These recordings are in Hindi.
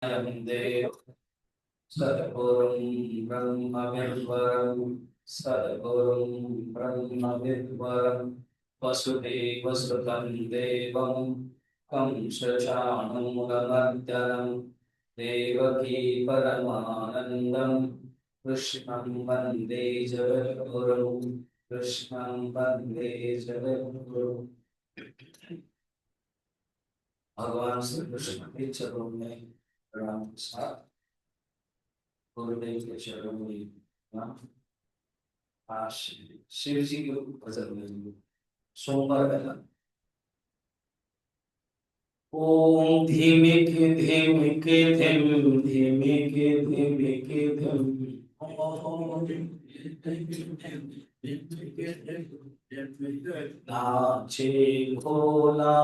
देव सद्गुरुं ब्रह्मविद्वरं सद्गुरुं ब्रह्मविद्वरं वसुदेवसुतं देवं कंसचाणूरमर्दनं देवकी परमानन्दं कृष्णं वन्दे जगद्गुरुं कृष्णं वन्दे जगद्गुरुं। भगवान श्री कृष्ण के चरणों में प्रणाम के साथ गुरुदेव के चरणों में प्रणाम। आज शिव जी के भजन में सोमवार पहला ओम धीमिक धीमिक धिम धीमिक धीमिक धिम ओम नाचे भोला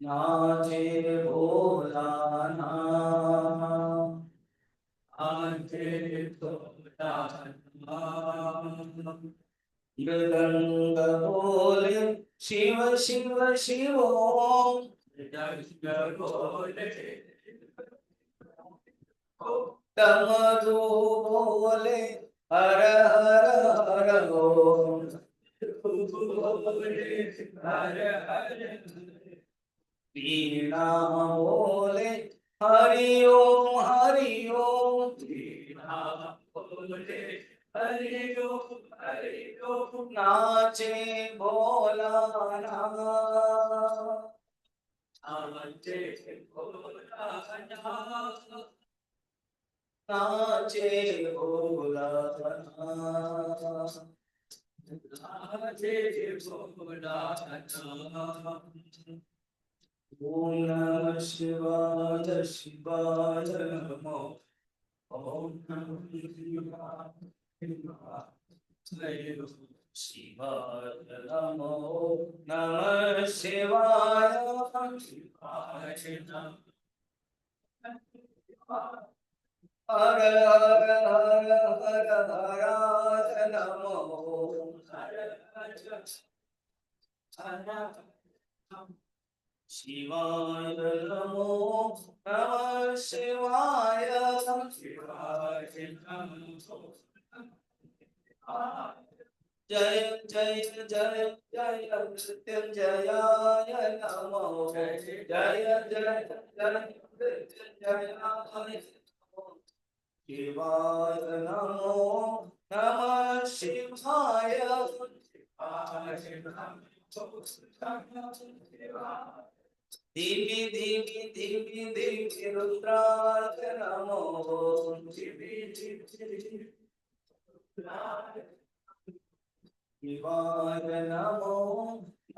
नाचे भोला मृदंग बोले शिव शिव शिव डमरू बोले हर हर हर ओम वीणा बोले हरि ओम हरि ओम नाचे भोला नाचे भोला ओम नमः शिवाय शिवाय नमो ओम नमः शिवाय नमो नमः शिवाय हर हर हर हर हराय नमो शिवाय नमो नमः शिवाय जय जय जय जय मृत्युंजयाय नमो जय जय जय मृत्युंजयाय शिवाय नमो नमः शिवाय धीमी धीमी धीमी धीमी रुद्राय नमो शिवाय नमो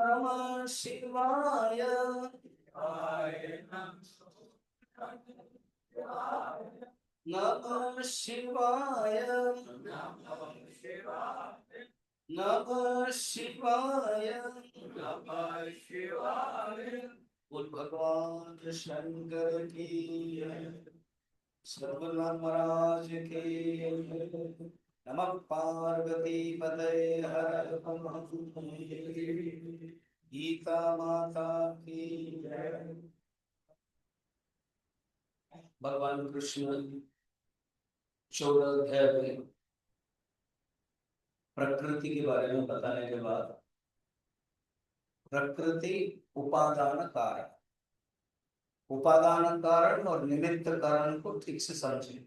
नमः शिवाय नमः शिवाय नमः शिवाय बोल भगवान शंकर की सर्वनाथ महाराज की नमः पार्वती पतये हर हर महादेव। गीता माता की जय। भगवान कृष्ण 14 अध्याय में प्रकृति के बारे में बताने के बाद प्रकृति उपादान कारण, उपादान कारण और निमित्त कारण को ठीक से समझें।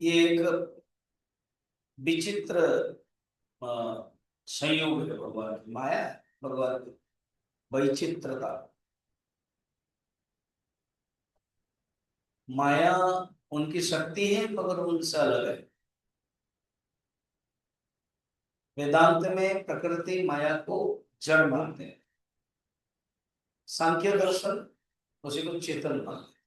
ये एक विचित्र संयोग है भगवान की माया, भगवान की वैचित्रता। माया उनकी शक्ति है मगर उनसे अलग है। वेदांत में प्रकृति माया को जड़ मानते हैं, सांख्य दर्शन उसी को चेतन मानते हैं।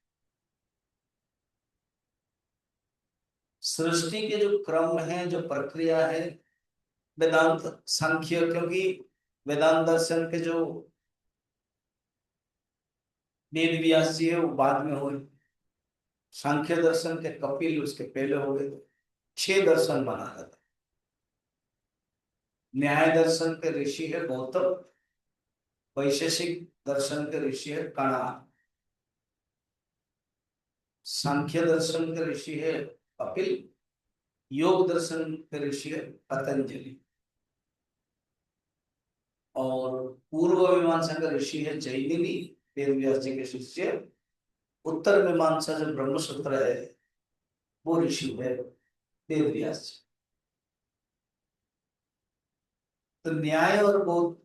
सृष्टि के जो क्रम है, जो प्रक्रिया है, वेदांत सांख्य, क्योंकि वेदांत दर्शन के जो वेद व्यास जी है वो बाद में हुए, सांख्य दर्शन के कपिल उसके पहले हो गए थे। 6 दर्शन बना था। न्याय दर्शन के ऋषि है गौतम, वैशेषिक दर्शन के ऋषि है कणा, सांख्य दर्शन के ऋषि है कपिल, योग दर्शन के ऋषि है पतंजलि, और पूर्व मीमांसा का ऋषि है जैमिनी, वेद व्यास जी के शिष्य। उत्तर मीमांसा जो ब्रह्मसूत्र है वो ऋषि है वेद व्यास जी। तो न्याय और बौद्ध,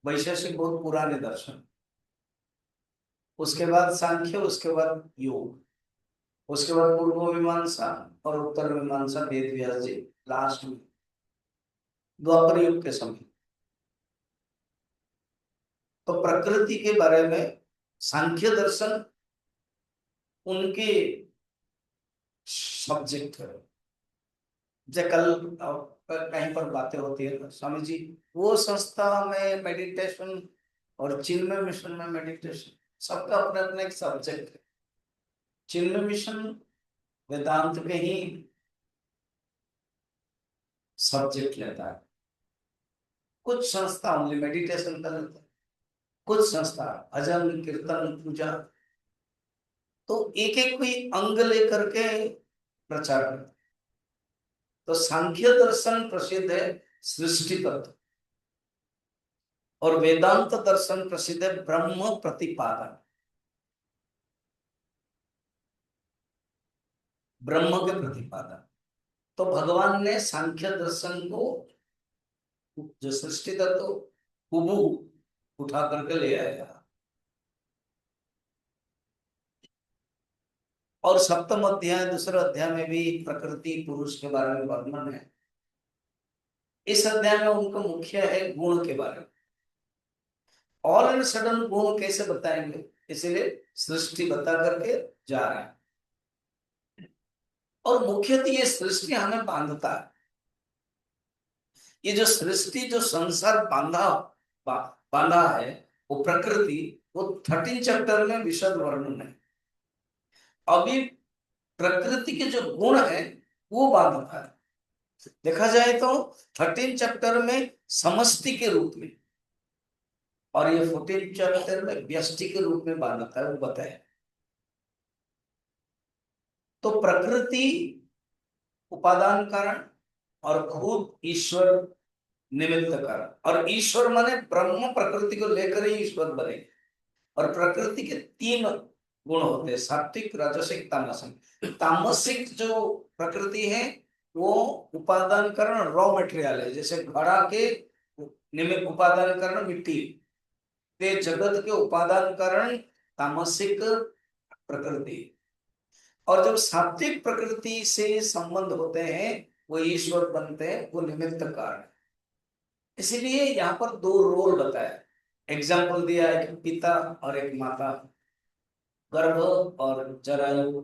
वैशेषिक बहुत पुराने दर्शन, उसके बाद सांख्य, उसके बाद योग, उसके बाद पूर्व मीमांसा और उत्तर मीमांसा वेद व्यास जी लास्ट में द्वापर युग के समय। तो प्रकृति के बारे में सांख्य दर्शन उनके सब्जेक्ट है। जैसे कल कहीं पर बातें होती है स्वामी जी, वो संस्था में मेडिटेशन और चिन्मय मिशन में मेडिटेशन, सबका अपने अपने एक सब्जेक्ट है। चिन्मय मिशन वेदांत के ही सब्जेक्ट लेता है। कुछ संस्था ओनली मेडिटेशन कर लेता है, कुछ संस्था भजन कीर्तन पूजा, तो एक एक कोई अंग लेकर के प्रचार करता है। तो सांख्य दर्शन प्रसिद्ध है सृष्टि तत्व, और वेदांत दर्शन प्रसिद्ध है ब्रह्म प्रतिपादन, ब्रह्म के प्रतिपादन। तो भगवान ने सांख्य दर्शन को, जो सृष्टि तत्व हुबहू उठा करके ले आया, और सप्तम अध्याय दूसरे अध्याय में भी प्रकृति पुरुष के बारे में वर्णन है। इस अध्याय में उनका मुख्य है गुण के बारे में। ऑल एंड सडन गुण कैसे बताएंगे, इसलिए सृष्टि बता करके जा रहे हैं। और मुख्यतः ये सृष्टि हमें बांधता है। ये जो सृष्टि, जो संसार बांधा है, वो प्रकृति, वो 13 चैप्टर में विशद वर्णन है। अभी प्रकृति के जो गुण है वो बांधता है। देखा जाए तो 13 चैप्टर में समष्टि के रूप में, और ये 14 चैप्टर में व्यष्टि के रूप में बांधता है, वो बताया। तो प्रकृति उपादान कारण और खुद ईश्वर निमित्त कारण, और ईश्वर माने ब्रह्म प्रकृति को लेकर ही ईश्वर बने। और प्रकृति के 3 गुण होते हैं, सात्विक राजसिक तामसिक। तामसिक जो प्रकृति है वो उपादान कारण रॉ मटेरियल है, जैसे घड़ा के निमित्त उपादान कारण मिट्टी, ते जगत के उपादान कारण तामसिक प्रकृति। और जब सात्विक प्रकृति से संबंध होते हैं वो ईश्वर बनते हैं, वो निमित्त कारण। इसीलिए यहाँ पर 2 रोल बताया, एग्जाम्पल दिया, एक पिता और एक माता, गर्भ और जरायु,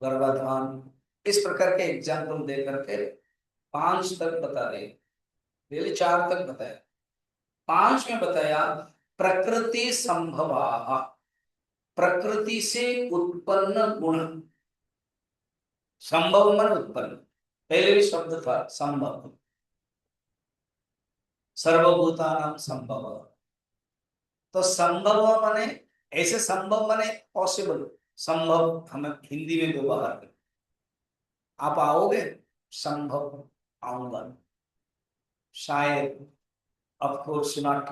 गर्भाधान, इस प्रकार के एग्जाम्पल दे करके 5 तक बता रहे। पहले 4 तक बताया, 5 में बताया प्रकृति संभवा, प्रकृति से उत्पन्न गुण। संभव मन उत्पन्न, पहले भी शब्द था संभव, सर्वभूतानां संभव। तो संभव माने, ऐसे संभव माने पॉसिबल, संभव हमें हिंदी में व्यवहार करें। आप आओगे, संभव आऊंगा, शायद, ऑफ कोर्स नॉट,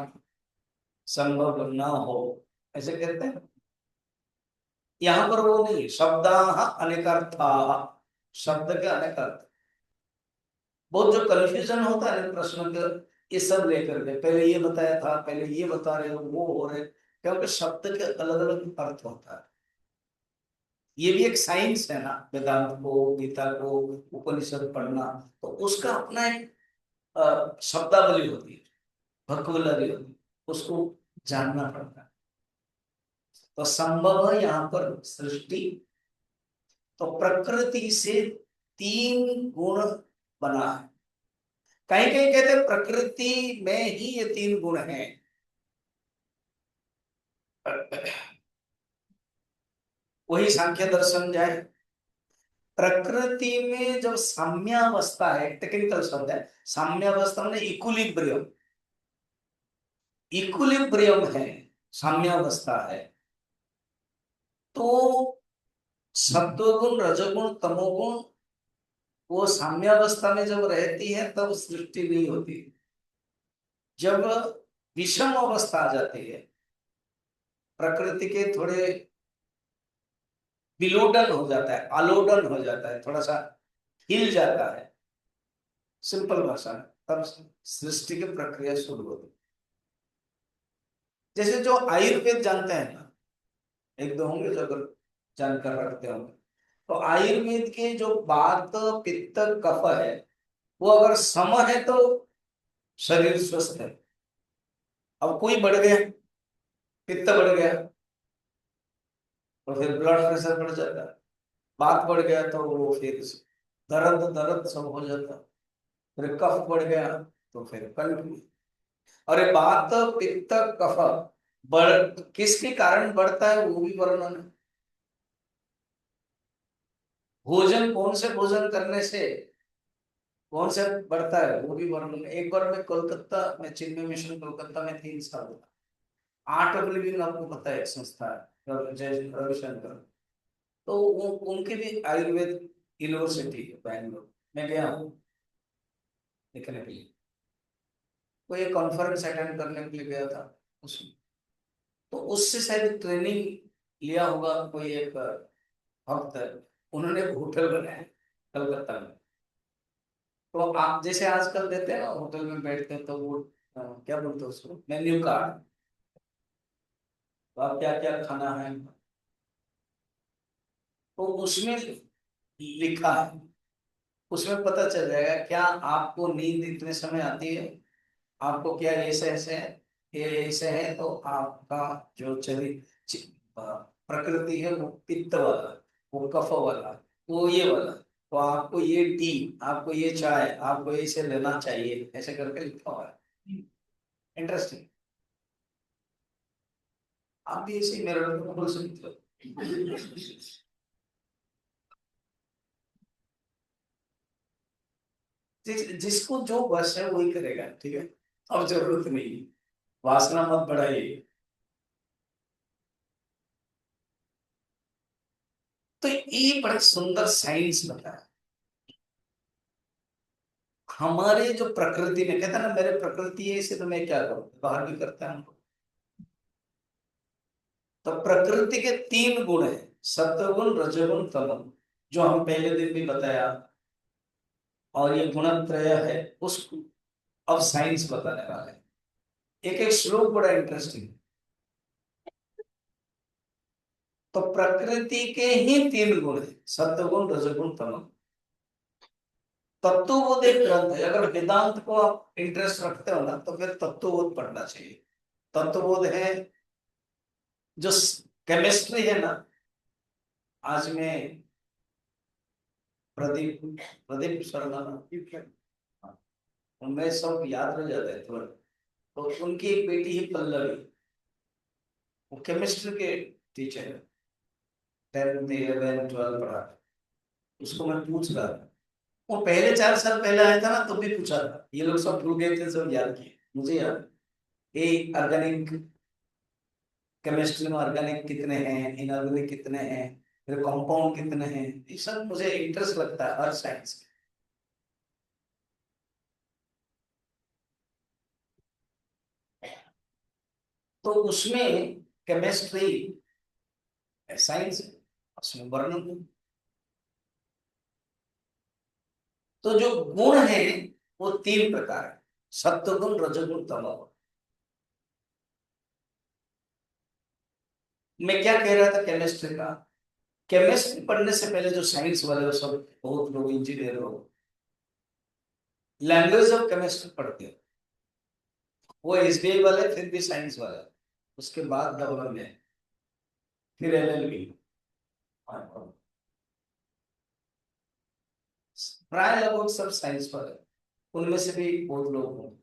संभव न हो, ऐसे कहते हैं। यहाँ पर वो नहीं, शब्दाः अनेकार्थाः, शब्द के अनेक अर्थ। बहुत जो कंफ्यूजन होता है ना प्रश्न के, ये सब लेकर के, पहले ये बताया था, पहले ये बता रहे हो, वो हो रहे, क्योंकि शब्द के अलग अलग अर्थ होता है। ये भी एक साइंस है ना, वेदांत को, गीता को, उपनिषद पढ़ना, तो उसका अपना एक शब्दावली होती है, वोकैबुलरी होती है, उसको जानना पड़ता है। तो संभव है यहाँ पर सृष्टि, तो प्रकृति से 3 गुण बना है। कहीं कहीं कहते हैं प्रकृति में ही ये 3 गुण हैं। वही सांख्य दर्शन जाए। प्रकृति में जब साम्यावस्था है, टेक्निकल शब्द है, साम्यावस्था में इक्विलिब्रियम, इक्विलिब्रियम है, साम्यावस्था है, तो सत्वगुण रजोगुण तमोगुण वो साम्यावस्था में जब रहती है तब सृष्टि नहीं होती। जब विषम अवस्था आ जाती है, प्रकृति के थोड़े विलोडन हो जाता है, आलोडन हो जाता है, थोड़ा सा हिल जाता है, सिंपल भाषा में, तब सृष्टि की प्रक्रिया शुरू होती है। जैसे जो आयुर्वेद जानते हैं ना, एक दो होंगे जो अगर जानकर रखते होंगे, तो आयुर्वेद के जो वात पित्त कफ है, वो अगर सम है तो शरीर स्वस्थ है। अब कोई बढ़ गया, पित्त बढ़ गया तो फिर ब्लड प्रेशर बढ़ जाता है, बात बढ़ गया तो वो फिर दर्द दर्द सब हो जाता है, फिर कफ बढ़ गया तो फिर कंठ। और ये बात पित्त कफ बढ़ किसके कारण बढ़ता है वो भी वर्णन है। भोजन कौन से भोजन करने से कौन से बढ़ता है वो भी वर्णन है। एक बार मैं कोलकाता में, चिन्मय मिशन कोलकाता में 3 साल हुआ, 8 आपको पता है एक संस्था है, जय रविशंकर, तो वो उनके भी आयुर्वेद यूनिवर्सिटी है बैंगलोर, मैं गया हूँ देखने के लिए, वो एक कॉन्फ्रेंस अटेंड करने के लिए गया था उसमें, तो उससे शायद ट्रेनिंग लिया होगा कोई एक वक्त, उन्होंने एक होटल बनाया है कलकत्ता में। तो आप जैसे आजकल देते हैं ना होटल में बैठते हैं तो वो क्या बोलते हैं उसको, मेन्यू कार्ड, तो आप क्या क्या खाना है, तो उसमें लिखा है, उसमें पता चल जाएगा क्या आपको नींद इतने समय आती है, आपको क्या ऐसे ऐसे है, ये ऐसे है, तो आपका जो प्रकृति है वो पित्त वाला, वो कफ वाला, वो ये वाला, तो आपको ये टी, आपको ये चाय, आपको ऐसे लेना चाहिए, ऐसे करके लिखा हुआ है। इंटरेस्टिंग। आप भी ऐसे ही मेरे को बोल सकते हो। जिसको जो बस है वही करेगा, ठीक है, अब जरूरत नहीं है, वासना मत बढ़ाइए। तो ये बड़ा सुंदर साइंस बताया। हमारे जो प्रकृति में कहता है ना, मेरे प्रकृति है इसे तो मैं क्या करूं, बाहर भी करता है हमको। तो प्रकृति के 3 गुण है, सत्वगुण रजोगुण तमोगुण, जो हम पहले दिन भी बताया, और ये गुणत्रय है उसको अब साइंस बताने वाला है। एक एक श्लोक बड़ा इंटरेस्टिंग। तो प्रकृति के ही 3 गुण है, सत्वगुण रजोगुण तमोगुण। तत्वबोध एक ग्रंथ है, अगर वेदांत को आप इंटरेस्ट रखते हो ना तो फिर तत्वबोध पढ़ना चाहिए। तत्वबोध है जो केमिस्ट्री है ना, आज मैं प्रदीप प्रदीप शर्मा ना, हाँ, उनमें सब याद रह जाता है तुरंत। तो उनकी एक बेटी है पल्लवी, वो केमिस्ट्री के टीचर है, 10th 11 12 पढ़ा, उसको मैं पूछ रहा था, वो पहले 4 साल पहले आया था ना तो भी पूछा था, ये लोग सब भूल गए थे, सब याद किए, मुझे याद। ए ऑर्गेनिक केमिस्ट्री में ऑर्गेनिक कितने हैं, इनऑर्गेनिक कितने हैं, फिर कंपाउंड कितने हैं, ये सब मुझे इंटरेस्ट लगता है हर साइंस। तो उसमें केमिस्ट्री साइंस है, उसमें वर्णन है। तो जो गुण है वो 3 प्रकार है, सत्वगुण रजोगुण तमोगुण। मैं क्या कह रहा था केमिस्ट्री का, केमिस्ट्री पढ़ने से पहले जो साइंस वाले वो सब बहुत लोग इंजीनियर हो, लैंग्वेज ऑफ केमिस्ट्री पढ़ते हैं, वो एसबीआई वाले फिर भी साइंस वाले, उसके बाद डबल में फिर एलएलबी, प्राय लगभग सब साइंस वाले, उनमें से भी बहुत लोग होंगे।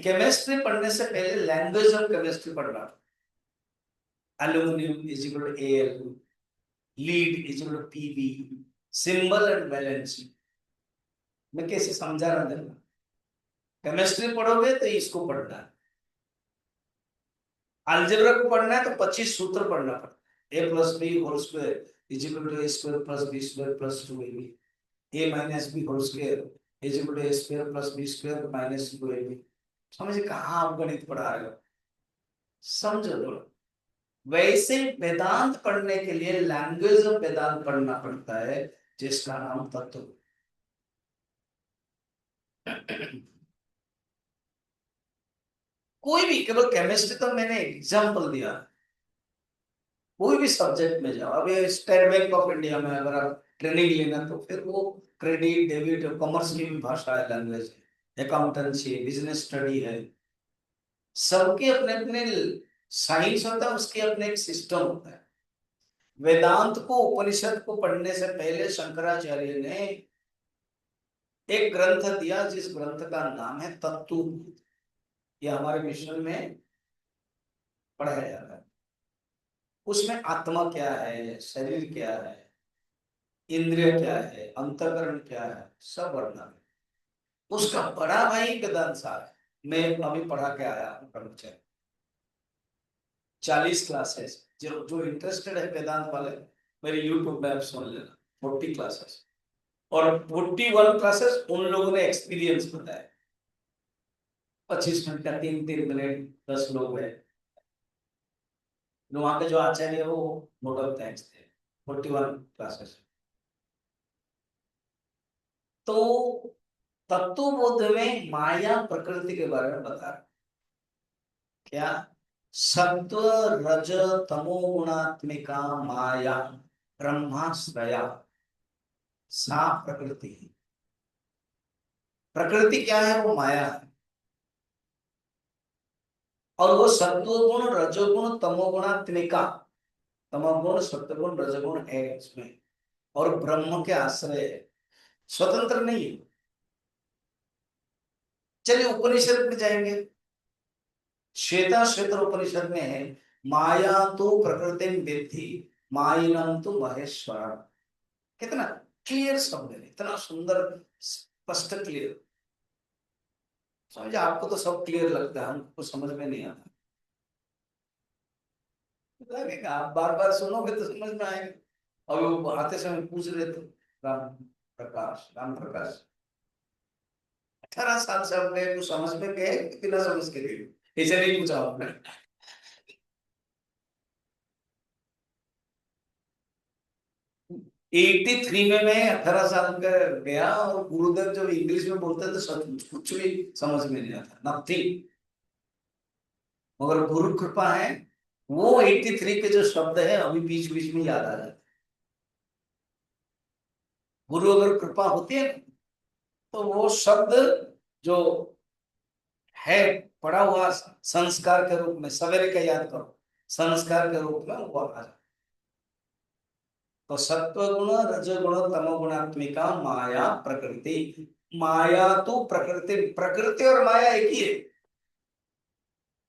केमिस्ट्री पढ़ने से पहले लैंग्वेज ऑफ केमिस्ट्री पढ़ना, aluminium is equal to L, lead is equal to PB, symbol and balance. मैं कैसे समझा रहा था? केमिस्ट्री पढ़ोगे तो इसको पढ़ना है, अलजेब्रा को पढ़ना है तो 25 सूत्र पढ़ना पड़ता है। A plus b whole square is equal to a square plus b square plus 2ab, a minus b whole square is equal to a square plus b square minus 2ab। समझे कहाँ आप गणित पढ़ा रहे हो? समझो थोड़ा। वैसे वेदांत पढ़ने के लिए लैंग्वेज ऑफ वेदांत पढ़ना पड़ता है, जिसका नाम तत्व। कोई भी, केवल केमिस्ट्री तो मैंने एग्जांपल दिया, कोई भी सब्जेक्ट में जाओ। अभी स्टेट बैंक ऑफ इंडिया में अगर आप ट्रेनिंग लेना तो फिर वो क्रेडिट डेबिट कॉमर्स की भी भाषा है, लैंग्वेज है, अकाउंटेंसी बिजनेस स्टडी है। सबके अपने अपने साइंस होता है, उसके अपने एक सिस्टम होता है। वेदांत को, उपनिषद को पढ़ने से पहले शंकराचार्य ने एक ग्रंथ दिया, जिस ग्रंथ का नाम है तत्व। ये हमारे मिशन में पढ़ाया जाता है। उसमें आत्मा क्या है, शरीर क्या है, इंद्रिय क्या है, अंतःकरण क्या है, सब वर्णन है। उसका बड़ा भाई वेदांत सार है। मैं अभी पढ़ा के आया हूँ कर्मचारी, 40 क्लासेस। जो जो इंटरेस्टेड है वेदांत वाले, मेरे यूट्यूब में आप सुन लेना, 40 क्लासेस। और 41 क्लासेस उन लोगों ने एक्सपीरियंस बताया। 25 मिनट का, 3-3 मिनट, 10 लोग हैं। वहां के जो आचार्य है वो मोड ऑफ थैंक्स थे। 41 क्लासेस। तो तत्वबोध में माया प्रकृति के बारे में बता रहा। क्या? सत्व रज तमो गुणात्मिका माया ब्रह्माश्रया सा प्रकृति है। प्रकृति क्या है? वो माया है। और वो सत्वगुण रजोगुण तमोगुणात्मिका, तमोगुण सत्वगुण रजोगुण है इसमें, और ब्रह्म के आश्रय है, स्वतंत्र नहीं है। चलिए उपनिषद में जाएंगे। श्वेता श्वेतर उपनिषद में है, माया तो प्रकृति विद्धि माइनम तो महेश्वर। कितना क्लियर शब्द है, इतना सुंदर, स्पष्ट क्लियर। समझे? आपको तो सब क्लियर लगता है, हमको समझ में नहीं आता। लगेगा आप बार बार सुनोगे तो समझ में आएगा। और वो आते समय पूछ रहे थे, राम प्रकाश, राम प्रकाश 18 साल से हमने कुछ समझ में गए कि बिना समझ के गए, ऐसे नहीं पूछा आपने। 83 में मैं 18 साल का गया, और गुरुदेव जब इंग्लिश में बोलते थे सच कुछ भी समझ में नहीं आता, नथिंग। मगर गुरु कृपा है, वो 83 के जो शब्द है अभी बीच बीच में याद आ जाते। गुरु अगर कृपा होती है ना, तो वो शब्द जो है पड़ा हुआ संस्कार के रूप में, सवेरे का याद करो, संस्कार के रूप में वो आ जाए। तो सत्वगुण रजगुण तमोगुणात्मिका माया प्रकृति। माया तो प्रकृति, प्रकृति और माया एक ही है।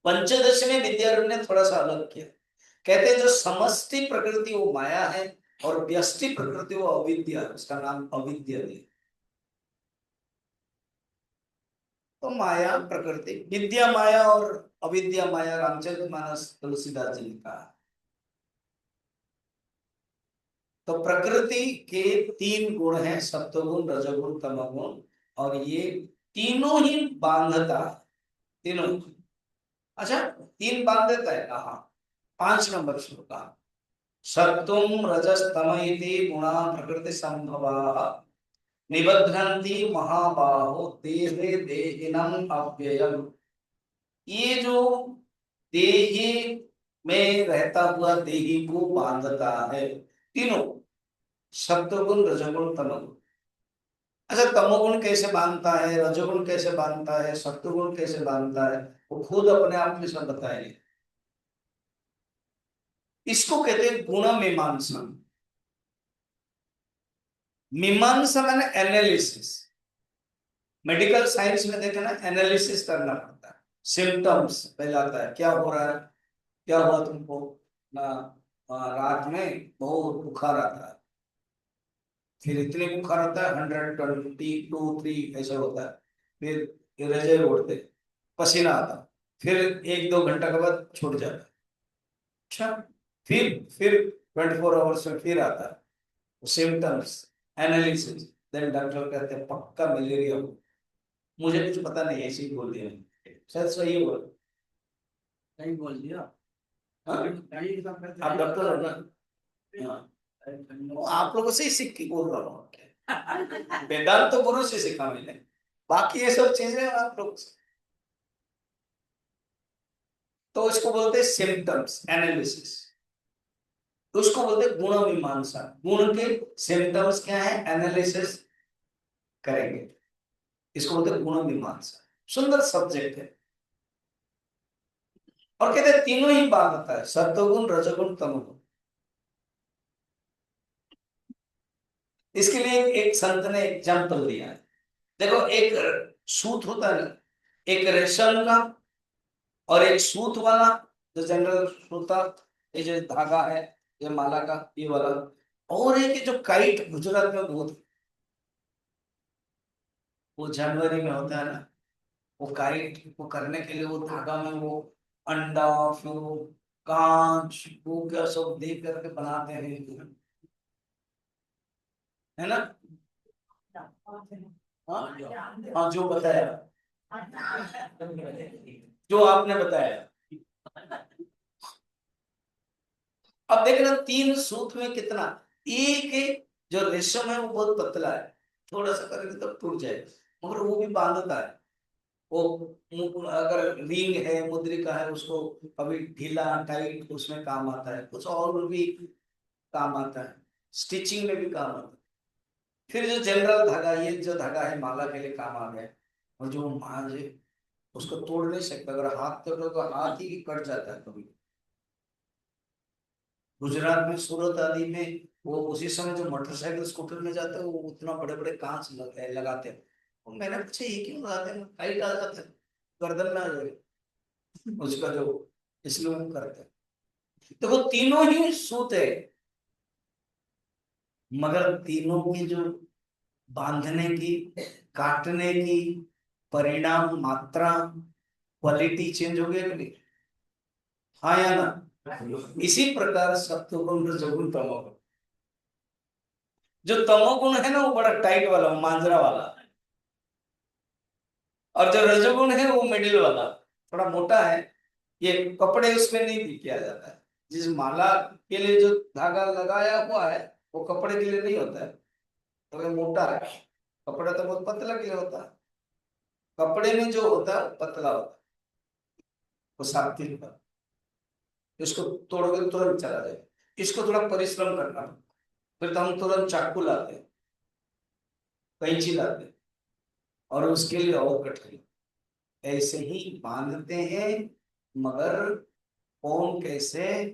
पंचदश में विद्यारण्य ने थोड़ा सा अलग किया। कहते हैं जो समष्टि प्रकृति वो माया है, और व्यष्टि प्रकृति वो अविद्या है, उसका नाम अविद्या है। तो माया प्रकृति, विद्या माया और अविद्या माया, रामचरितमानस तुलसीदास जी ने कहा। तो प्रकृति के 3 गुण हैं, सत्वगुण रजोगुण तमोगुण, और ये तीनों ही बांधता है, तीनों ही। अच्छा, 3 बांध देता है कहा? 5 नंबर श्लोक का, सत्वम रजस तम इति गुणा प्रकृति संभवा निबध्नन्ति महाबाहो देहे देहिनम अव्ययम्। ये जो देही में रहता हुआ देही को बांधता है, तीनों, सत्वगुण रजोगुण तमोगुण। अच्छा, तमोगुण कैसे बांधता है, रजोगुण कैसे बांधता है, सत्वगुण कैसे बांधता है, वो खुद अपने आप में सब बताएंगे। इसको कहते हैं गुण मीमांसा। मीमांसा माने एनालिसिस। मेडिकल साइंस में देखे ना, एनालिसिस करना पड़ता है। सिम्टम्स पहले आता है, क्या हो रहा है, क्या हुआ तुमको, रात में बहुत बुखार आता है, फिर इतने बुखार आता है 122 3 ऐसा होता है, फिर रजाई ओढ़ते, पसीना आता, फिर 1 2 घंटा के बाद छूट जाता है। अच्छा, फिर 24 आवर्स में फिर आता है सिम्टम्स, एनालिसिस, देन डॉक्टर कहते हैं पक्का मलेरिया हो। मुझे कुछ पता नहीं, ऐसे ही बोल दिया मैंने। शायद सही बोल, सही बोल दिया। हाँ? आप डॉक्टर हो ना? हाँ। वो आप लोगों से ही सीख के बोल रहा हूँ। वेदांत तो गुरु से सीखा मैंने, बाकी ये सब चीजें आप लोग से। तो इसको बोलते हैं सिम्टम्स एनालिसिस, उसको बोलते हैं गुण मीमांसा। गुण के सिम्टम्स क्या है, एनालिसिस करेंगे, इसको बोलते हैं गुण मीमांसा। सुंदर सब्जेक्ट है। और कहते हैं तीनों ही बांधता है, सत्वगुण रजोगुण तमोगुण। इसके लिए एक संत ने एग्जाम्पल दिया है। देखो, एक सूत होता है ना, एक रेशम का और एक सूत वाला, जो जनरल सूता, ये जो धागा है, ये माला का ये वाला, और एक जो काइट गुजरात में बहुत, वो जनवरी में होता है ना, वो काइट को करने के लिए वो धागा में वो अंडा, फिर वो कांच, वो क्या सब दे करके बनाते हैं, है ना? हाँ, हाँ, जो बताया, जो आपने बताया। अब देख रहे हो, 3 सूत में कितना, एक जो रेशम है वो बहुत पतला है, थोड़ा सा करेंगे तो टूट जाएगा, मगर वो भी बांधता है। वो अगर रिंग है, मुद्रिका है, उसको कभी ढीला टाइट उसमें काम आता है, कुछ और भी काम आता है, स्टिचिंग में भी काम आता है। फिर जो जनरल धागा, ये जो धागा है माला के लिए काम आ गया, और जो मांझ है उसको तोड़ नहीं सकता, अगर हाथ तोड़ो तो हाथ ही कट जाता है कभी। गुजरात में सूरत आदि में वो उसी समय जो मोटरसाइकिल स्कूटर में जाते हैं, वो उतना बड़े बड़े कांच लगाते हैं। और मैंने पूछा ये क्यों लगाते हैं, टाइट आ जाता है, गर्दन में आ जाए उसका जो, इसलिए वो करते हैं। तो वो तीनों ही सूत है, मगर तीनों की जो बांधने की, काटने की, परिणाम, मात्रा, क्वालिटी चेंज हो गया कि नहीं? हाँ या ना? इसी प्रकार सत्वगुण रजोगुण तमोगुण, जो तमोगुण है ना वो बड़ा टाइट वाला, मांजरा वाला, और जो रजोगुण है वो मिडिल वाला, थोड़ा मोटा है। ये कपड़े उसमें नहीं किया जाता है, जिस माला के लिए जो धागा लगाया हुआ है वो कपड़े के लिए नहीं होता है, तो ये मोटा है। कपड़ा तो बहुत पतला के लिए होता है, कपड़े में जो होता है वो पतला होता है, वो सात्विक होता है। इसको तोड़ोगे तुरंत चला जाएगा, इसको थोड़ा परिश्रम करना, फिर तो हम तुरंत चाकू लाते हैं, कैंची लाते हैं, और उसके लिए और कठिन, ऐसे ही बांधते हैं। मगर कौन कैसे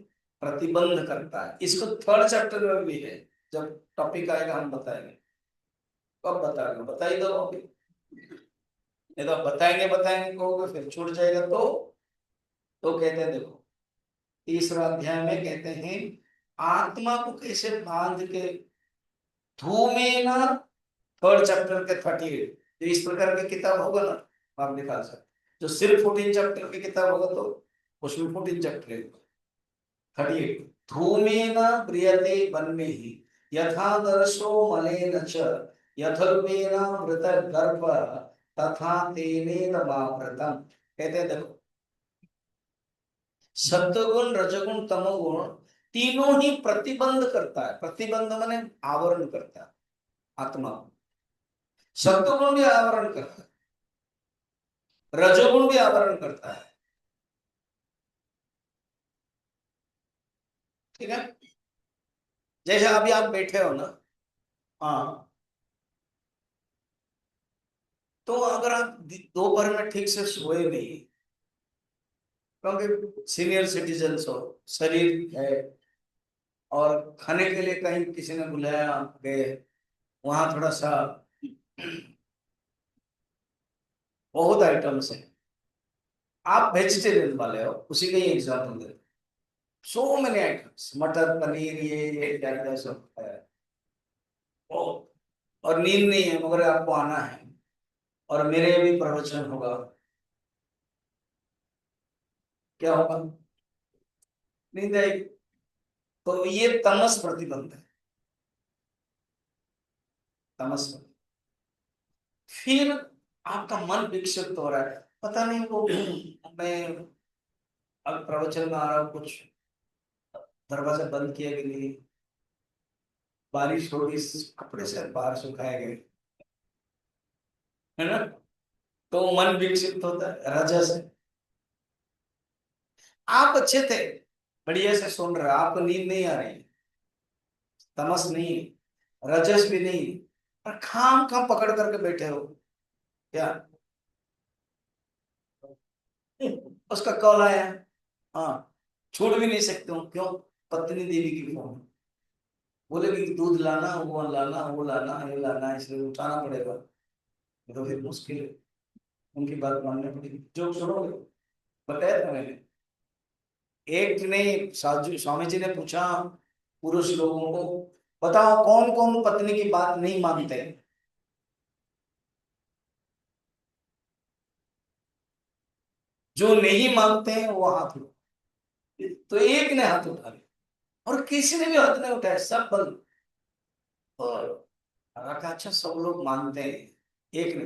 प्रतिबंध करता है, इसको 3rd चैप्टर में भी है, जब टॉपिक आएगा हम बताएंगे। कब बताएंगे, बता ही दो अभी, नहीं तो आप बताएंगे बताएंगे कहोगे फिर छूट जाएगा। तो कहते हैं, देखो 3रा अध्याय में कहते हैं आत्मा को कैसे बांध के धूमें ना, 3rd चैप्टर के 38, तो इस प्रकार की किताब होगा ना, आप निकाल सकते। जो सिर्फ 14 चैप्टर की किताब होगा तो उसमें 14 चैप्टर 38, धूमेन प्रियते वह्नि यथा दर्शो मलेन च यथर्वेन मृत गर्भ तथा तेनेन मावृतम। कहते हैं देखो, सत्वगुण रजोगुण तमोगुण तीनों ही प्रतिबंध करता है, प्रतिबंध माने आवरण करता है आत्मा को। सत्वगुण भी आवरण करता है, रजोगुण भी आवरण करता है, ठीक है? जैसे अभी आप बैठे हो ना, हाँ, तो अगर आप दोपहर में ठीक से सोए नहीं, क्योंकि सीनियर सिटीजन हो, शरीर है, और खाने के लिए कहीं किसी ने बुलाया गए, वहां थोड़ा सा बहुत आइटम्स है, आप वेजिटेरियन वाले हो, उसी का ही एग्जाम्पल दे, सो मेनी आइटम्स, मटर पनीर ये क्या क्या सब है। ओ, और नींद नहीं है मगर आपको आना है और मेरे भी प्रवचन होगा। क्या होगा? नींद आएगी। तो ये तमस प्रतिबंध है, तमस। फिर आपका मन विक्षिप्त हो रहा है, पता नहीं वो मैं अब प्रवचन में आ रहा हूँ, कुछ दरवाजा बंद किया कि नहीं, बारिश होगी, कपड़े से बाहर सुखाए गए, है ना। तो मन विक्षिप्त होता है रजस से। आप अच्छे थे, बढ़िया से सुन रहे, आपको नींद नहीं आ रही, तमस नहीं है, रजस भी नहीं है, पर खाम खाम पकड़ करके बैठे हो क्या। उसका कॉल आया, हाँ, छोड़ भी नहीं सकते हो, क्यों? पत्नी देवी की फोन, बोलेगी कि दूध लाना, वो लाना, ये लाना, इसलिए उठाना पड़ेगा। ये तो फिर मुश्किल है, उनकी बात माननी पड़ेगी, जो सुनोगे। बताया था मैंने, एक ने साधु स्वामी जी ने पूछा पुरुष लोगों को, बताओ कौन कौन पत्नी की बात नहीं मानते। जो नहीं मानते हैं वो हाथ उठाओ। तो एक ने हाथ उठा लिया और किसी ने भी हाथ नहीं उठाया, सब बंद। और रखा, अच्छा सब लोग मानते हैं, एक ने,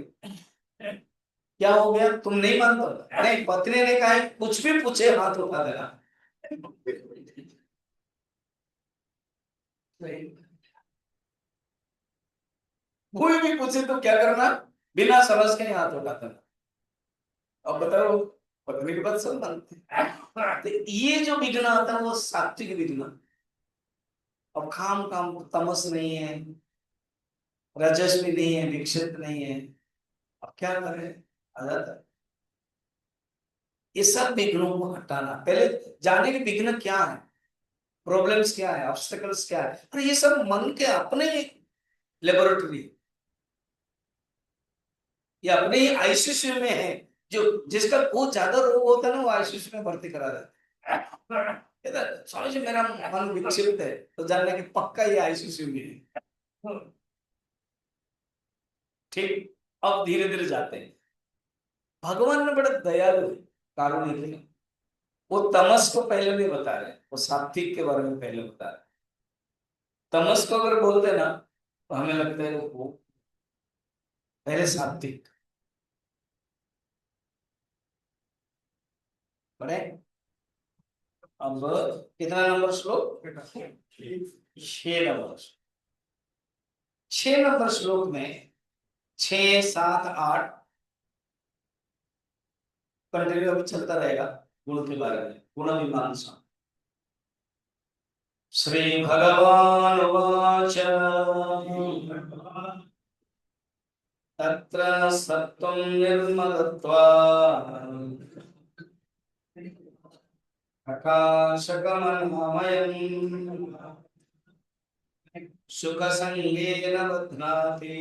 क्या हो गया, तुम नहीं मानते हो? नहीं, पत्नी ने कहा है, कुछ भी पूछे हाथ उठा देना। कोई भी पूछे तो क्या करना, बिना समझ के ही हाथ उठा देना। अब बताओ, पत्नी की बात सब मानते हैं। तो ये जो विघ्न आता है वो सात्विक विघ्न। अब खाम काम तमस नहीं है, रजस भी नहीं है, विक्षिप्त नहीं है, अब क्या करें, आ जाता है। ये सब विघ्नों को हटाना, पहले जाने के विघ्न क्या है, प्रॉब्लम्स क्या है, ऑब्स्टेकल्स क्या है, और ये सब मन के अपने लेबोरेटरी, ये अपने ही आईसीयू में है। जो जिसका बहुत ज्यादा रोग होता है ना, वो आईसीयू में भर्ती करा जाता है। कहता है, स्वामी जी मेरा मन विक्षिप्त है, तो जानना कि पक्का ये आईसीयू में है। ठीक। अब धीरे धीरे जाते हैं, भगवान ने बड़ा दयालु है, कारुणिक है। वो तमस को पहले नहीं बता रहे, वो सात्विक के बारे में पहले बता रहे। तमस को अगर बोलते ना तो हमें लगता है वो पहले सात्विक। बड़े, अब कितना नंबर श्लोक? 6 नंबर। 6 नंबर श्लोक में 6, 7, 8 कंटिन्यू अभी चलता रहेगा, गुण के बारे में, गुण मीमांसा। श्री भगवान वाच, तत्र सत्त्वं निर्मलत्वात् प्रकाशकमनामयम् सुखसंगेन बध्नाति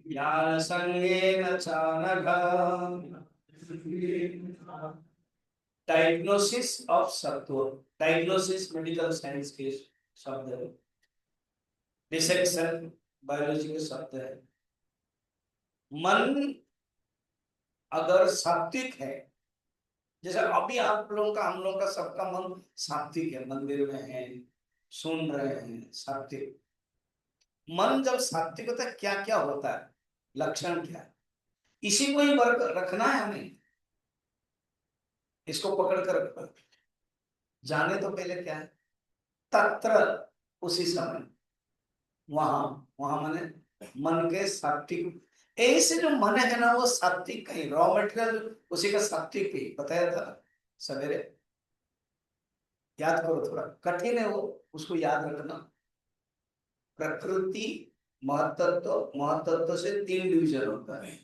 ज्ञानसंगेन चानघ। डायग्नोसिस ऑफ सत्व, डायग्नोसिस मेडिकल साइंस के शब्द है, डिसेक्शन बायोलॉजी के शब्द है। मन अगर सात्विक है, जैसे अभी आप लोगों का, हम लोगों का, सबका मन सात्विक है, मंदिर में है, सुन रहे हैं, सात्विक। मन जब सात्विक होता है, क्या क्या होता है, लक्षण क्या है, इसी को ही वर्क रखना है हमें, इसको पकड़ कर जाने तो पहले क्या है, तत्र, उसी समय, वहां, वहां माने मन के सात्विक, ऐसे जो मन है ना वो सात्विक, कहीं रॉ मटेरियल उसी का सात्विक ही बताया था सवेरे। याद करो, थोड़ा कठिन है वो, उसको याद रखना। प्रकृति, महतत्व, महतत्व से 3 डिवीजन होता है,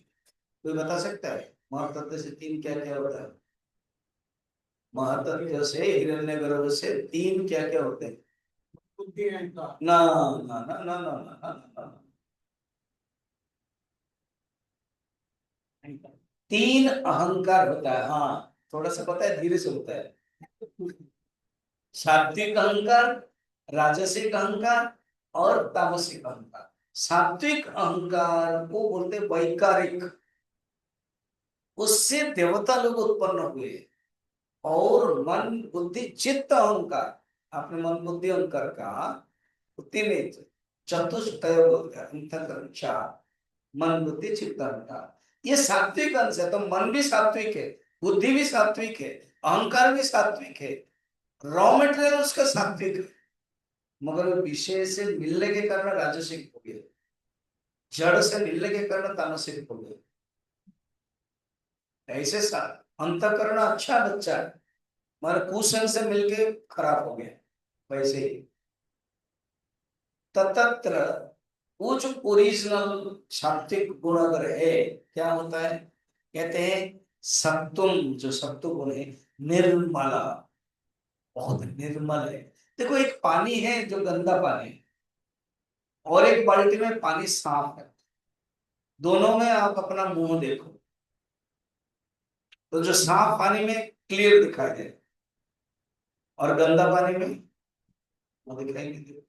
कोई बता सकता है महतत्व से 3 क्या क्या होता है? महतत्व से, हिरण्यगर्भ से 3 क्या क्या होते हैं? ना ना ना ना ना ना ना ना, 3 अहंकार होता है, हाँ। थोड़ा सा पता है, धीरे से होता है। सात्विक अहंकार, राजसिक अहंकार और तामसिक अहंकार। सात्विक अहंकार को बोलते वैकारिक, उससे देवता लोग उत्पन्न हुए। और मन बुद्धि चित्त अहंकार, आपने मन बुद्धि अहंकार कहा, तीन चतुष्टय बोलते हैं, अंतःकरण चार, मन बुद्धि चित्त अहंकार। ये सात्विक अंश है, तो मन भी सात्विक है, बुद्धि भी सात्विक है, अहंकार भी सात्विक है, रॉ मटेरियल उसका सात्विक है। मगर विषय से मिलने के कारण राजसिक हो गया, जड़ से मिलने के कारण तामसिक हो गया। ऐसे अंतःकरण अच्छा बच्चा है, मगर कुसंग से मिलके खराब हो गया। वैसे ही ततत्र वो जो ओरिजिनल सात्विक गुण अगर है, क्या होता है, कहते हैं सत्वम, जो सत्व गुण है निर्मला, बहुत निर्मल है। देखो एक पानी है जो गंदा पानी है, और एक बाल्टी में पानी साफ है, दोनों में आप अपना मुंह देखो, तो जो साफ पानी में क्लियर दिखाई दे, और गंदा पानी में वो दिखाई नहीं दे।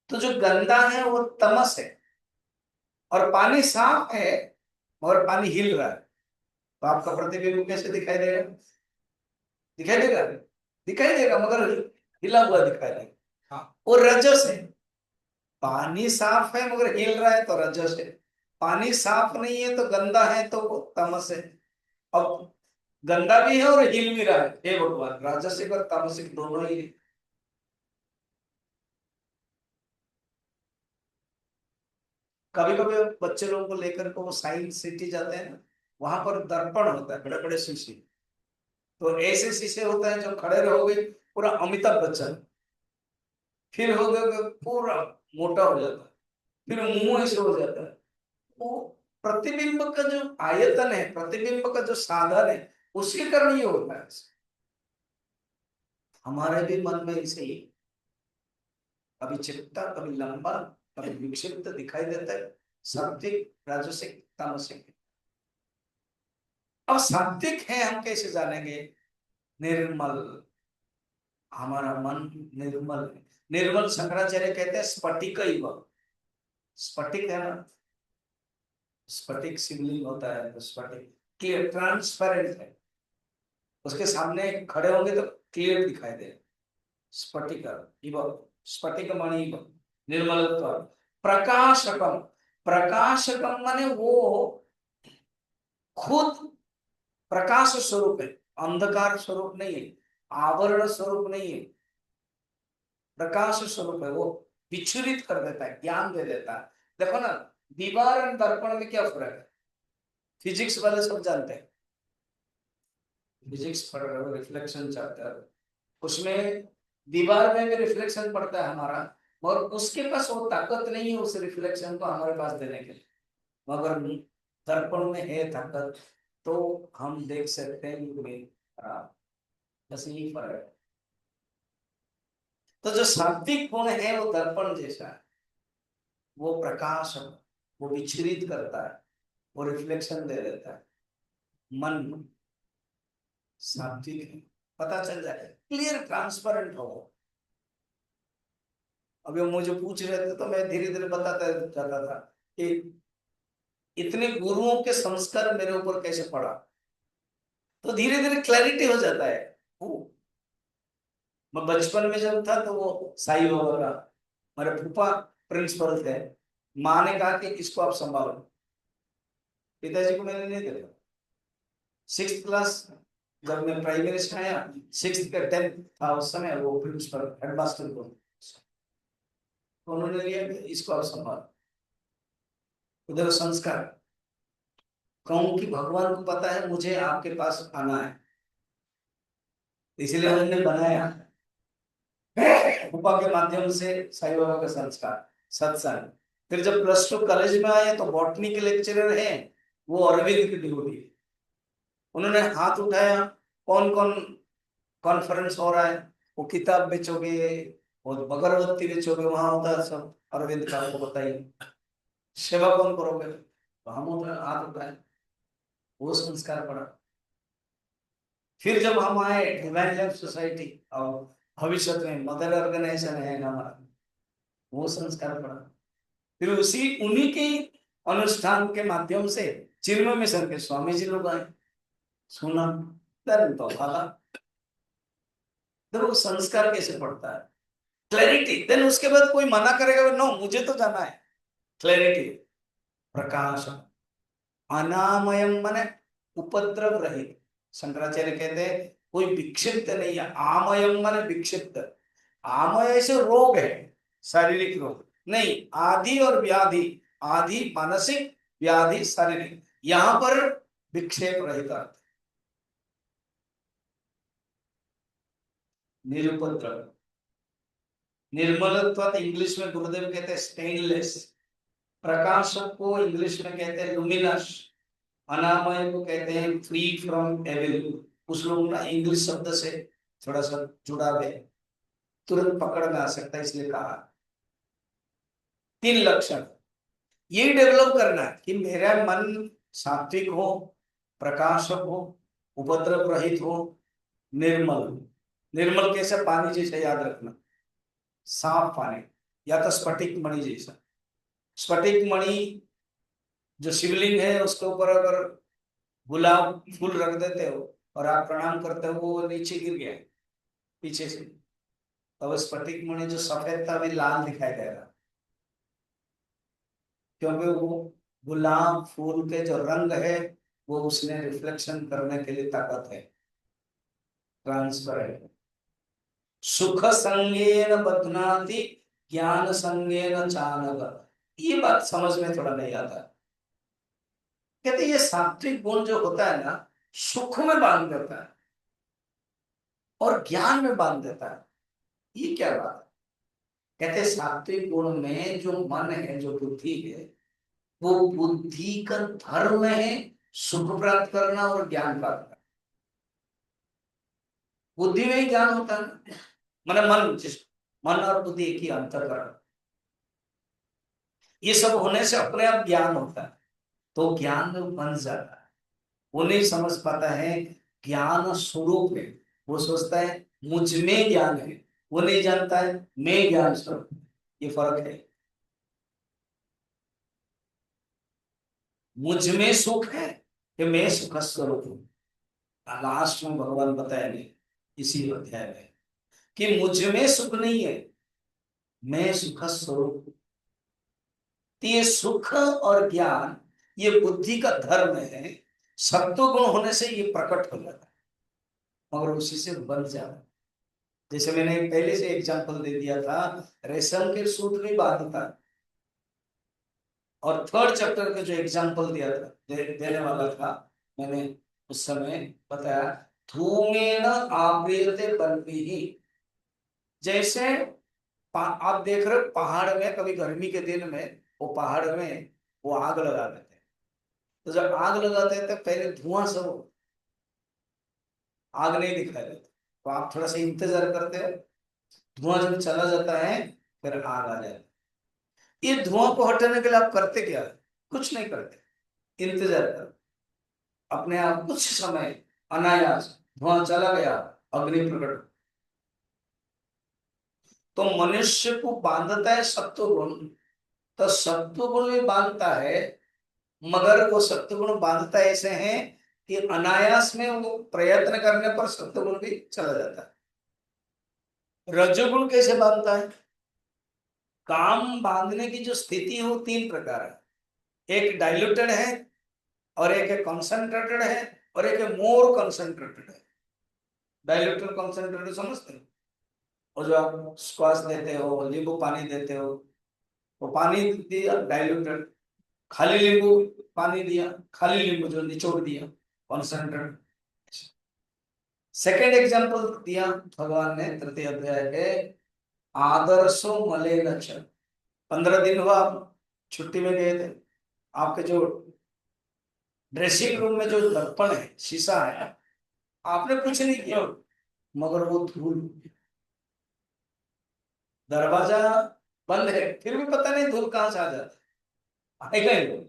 तो जो गंदा है वो तमस है, और पानी साफ है और पानी हिल रहा है, तो आपका प्रतिबिंब कैसे दिखाई देगा? दिखाई देगा, दिखाई देगा, मगर हिला हुआ दिखाई देगा। हाँ, वो रजस है। पानी साफ है मगर हिल रहा है तो रजस है, पानी साफ नहीं है तो गंदा है तो वो तमस है। अब गंदा भी है और हिल भी रहा है, हे भगवान, राजसिक और तामसिक दोनों ही है। कभी कभी बच्चे लोगों को लेकर को वो साइंस सिटी जाते हैं ना, वहां पर दर्पण होता है, बड़े बड़े शीशे, तो ऐसे शीशे होते हैं जो खड़े रहोगे पूरा अमिताभ बच्चन, फिर हो गए पूरा मोटा हो जाता है, फिर मुंह ऐसे हो जाता है। वो प्रतिबिंब का जो आयतन है, प्रतिबिंब का जो साधन है, उसके कारण ये होता है। हमारे भी मन में ऐसे ही कभी चिपटा, कभी लंबा, कभी विक्षिप्त दिखाई देता है, सात्विक राजसिक तामसिक। अब सात्विक है हम कैसे जानेंगे? निर्मल, हमारा मन निर्मल है। निर्मल शंकराचार्य कहते हैं स्फटिक इव, स्फटिक है ना, स्फटिक शिवलिंग होता है, तो स्फटिक क्लियर ट्रांसपेरेंट है, उसके सामने खड़े होंगे तो क्लियर दिखाई दे। स्फटिक इव, स्फटिक मणि इव, निर्मलत्व। प्रकाशकम, प्रकाशकम माने वो खुद प्रकाश स्वरूप है, अंधकार स्वरूप नहीं है, आवरण स्वरूप नहीं है, प्रकाश स्वरूप है। वो विचलित कर देता है, ज्ञान दे देता है। देखो ना, दीवार और दर्पण में क्या फर्क है? फिजिक्स वाले सब जानते हैं, फिजिक्स पढ़ रहे हो, रिफ्लेक्शन चाहते हैं, उसमें दीवार में भी रिफ्लेक्शन पड़ता है हमारा, और उसके पास वो ताकत नहीं है उस रिफ्लेक्शन को हमारे पास देने के लिए, मगर दर्पण में है ताकत, तो हम देख सकते हैं ये खराब। बस यही फर्क है। तो जो सात्विक गुण है वो दर्पण जैसा है, वो प्रकाश, वो विचलित करता है, वो रिफ्लेक्शन दे देता है। मन सात्विक है, पता चल जाए, क्लियर ट्रांसपेरेंट हो। अभी वो मुझे पूछ रहे थे तो मैं धीरे धीरे बताता जाता था कि इतने गुरुओं के संस्कार मेरे ऊपर कैसे पड़ा, तो धीरे धीरे क्लैरिटी हो जाता है। वो मैं बचपन में जब था तो वो साई बाबा का, मेरे फूफा प्रिंसिपल थे, माँ ने कहा कि इसको आप संभालो, पिताजी को मैंने नहीं देखा। 6th क्लास, जब मैं प्राइमरी में आया, 6th का 10th था उस समय, वो प्रिंसिपल हेडमास्टर को, तो उन्होंने लिया कि इसको आप संभालो। उधर संस्कार, कहूं कि भगवान को पता है मुझे आपके पास आना है, इसलिए उन्होंने बनाया उपा के माध्यम से साईं बाबा का संस्कार, सत्संग। फिर जब +2 कॉलेज में आए तो बॉटनी के लेक्चरर हैं, वो अरविंद की डिवोटी है। उन्होंने हाथ उठाया, कौन कौन कॉन्फ्रेंस हो रहा है, वो किताब बेचोगे, वो अगरबत्ती बेचोगे, वहां होता है सब अरविंद का, आपको बताइए, सेवा कौन करोगे, तो हम हाथ उठाए, वो संस्कार पड़ा। फिर जब हम आए डिवाइन लाइफ सोसाइटी और भविष्य में मदर ऑर्गेनाइजेशन है हमारा, वो संस्कार पड़ा। फिर उसी उन्हीं के अनुष्ठान के माध्यम से चिन्मय मिशन के स्वामी जी लोग आए, सुना, धर्म तो भागा। देखो संस्कार कैसे पड़ता है, क्लैरिटी। देन उसके बाद कोई मना करेगा नो मुझे तो जाना है, क्लैरिटी, प्रकाश, अनामयम माने उपद्रव रहित। शंकराचार्य कहते हैं कोई विक्षिप्त नहीं है, आमयम माने विक्षिप्त। आमय से रोग है, शारीरिक रोग नहीं, आदि और व्याधि, आदि मानसिक, व्याधि शारीरिक, यहां पर विक्षेप रहित अर्थ, निरुपद्रव। निर्मलत्व इंग्लिश में गुरुदेव कहते हैं स्टेनलेस, प्रकाशक को इंग्लिश में कहते हैं लुमिनस, अनामय को कहते हैं फ्री फ्रॉम एविल। कुछ लोग ना इंग्लिश शब्द से थोड़ा सा जुड़ाव है, तुरंत पकड़ में आ सकता है, इसलिए कहा। तीन लक्षण ये डेवलप करना है कि मेरा मन सात्विक हो, प्रकाशक हो, उपद्रव रहित हो, निर्मल हो। निर्मल कैसे, पानी जैसे याद रखना, साफ पानी, या तो स्फटिक मणि जैसा। स्फटिक मणि जो शिवलिंग है उसके ऊपर अगर गुलाब फूल रख देते हो और आप प्रणाम करते हो, वो नीचे गिर गया पीछे से, तो स्फटिक मणि जो सफेद था अभी लाल दिखाई दे रहा, क्योंकि वो गुलाब फूल के जो रंग है वो उसने रिफ्लेक्शन करने के लिए ताकत है, ट्रांसपेरेंट। सुख संगेन बध्नाति ज्ञान संगेन चानक, ये बात समझ में थोड़ा नहीं आता। कहते ये सात्विक गुण जो होता है ना, सुख में बांध देता है और ज्ञान में बांध देता है। ये क्या बात है? कहते सात्विक गुण में जो मन है, जो बुद्धि है, वो बुद्धि का धर्म है सुख प्राप्त करना और ज्ञान प्राप्त करना। बुद्धि में ही ज्ञान होता है, मन मन जिस मन और बुद्धि एक ही अंतःकरण, ये सब होने से अपने आप ज्ञान होता है, तो ज्ञान में बन जाता है। वो नहीं समझ पाता है ज्ञान स्वरूप है, वो सोचता है मुझ में ज्ञान है, वो नहीं जानता है मैं ज्ञान स्वरूप, ये फर्क है। मुझ में सुख है कि मैं सुख स्वरूप हूं। लास्ट में भगवान बताएंगे इसी अध्याय में कि मुझ में सुख नहीं है, मैं सुख स्वरूप हूं। तो ये सुख और ज्ञान ये बुद्धि का धर्म है, सत्व गुण होने से ये प्रकट हो जाता है मगर उसी से बन जाता है। जैसे मैंने पहले से एग्जांपल दे दिया था, रेशम के सूत भी बांधता है। और थर्ड चैप्टर का जो एग्जांपल दिया था, देने वाला था मैंने उस समय बताया, धूमेन आवृते बल्बिहि। जैसे आप देख रहे हो पहाड़ में कभी गर्मी के दिन में वो पहाड़ में वो आग लगा देते हैं, तो जब आग लगाते हैं तो पहले धुआं सब, आग नहीं दिखाई देता, तो आप थोड़ा सा इंतजार करते हो, धुआं जब चला जाता है फिर आग आ जाती है। ये धुआं को हटाने के लिए आप करते क्या, कुछ नहीं करते, इंतजार कर, अपने आप कुछ समय अनायास धुआं चला गया, अग्नि प्रकट। तो मनुष्य को बांधता है सत्व गुण, तो सत्व गुण भी बांधता है, मगर वो सत्व गुण बांधता ऐसे है कि अनायास में वो प्रयत्न करने पर सत्व गुण भी चला जाता है। रजोगुण कैसे बांधता है? काम बांधने की जो स्थिति है वो तीन प्रकार है, एक डाइल्यूटेड है और एक है कॉन्सेंट्रेटेड है और एक है मोर कॉन्सेंट्रेटेड है। डाइल्यूटेड कॉन्सेंट्रेटेड समझते हो? और जो आप श्वास देते हो, नींबू पानी देते हो, वो पानी दिया डाइल्यूटेड, खाली नींबू पानी दिया, खाली नींबू जो निचोड़ दिया कॉन्सेंट्रेट। सेकेंड एग्जांपल दिया भगवान ने तृतीय अध्याय के, आदर्शो मले लक्षण। 15 दिन हुआ आप छुट्टी में गए थे, आपके जो ड्रेसिंग रूम में जो दर्पण है, शीशा है, आपने कुछ नहीं किया मगर वो धूल, दरवाजा बंद है फिर भी पता नहीं धूल कहां से आ जाता, आएगा ही नहीं।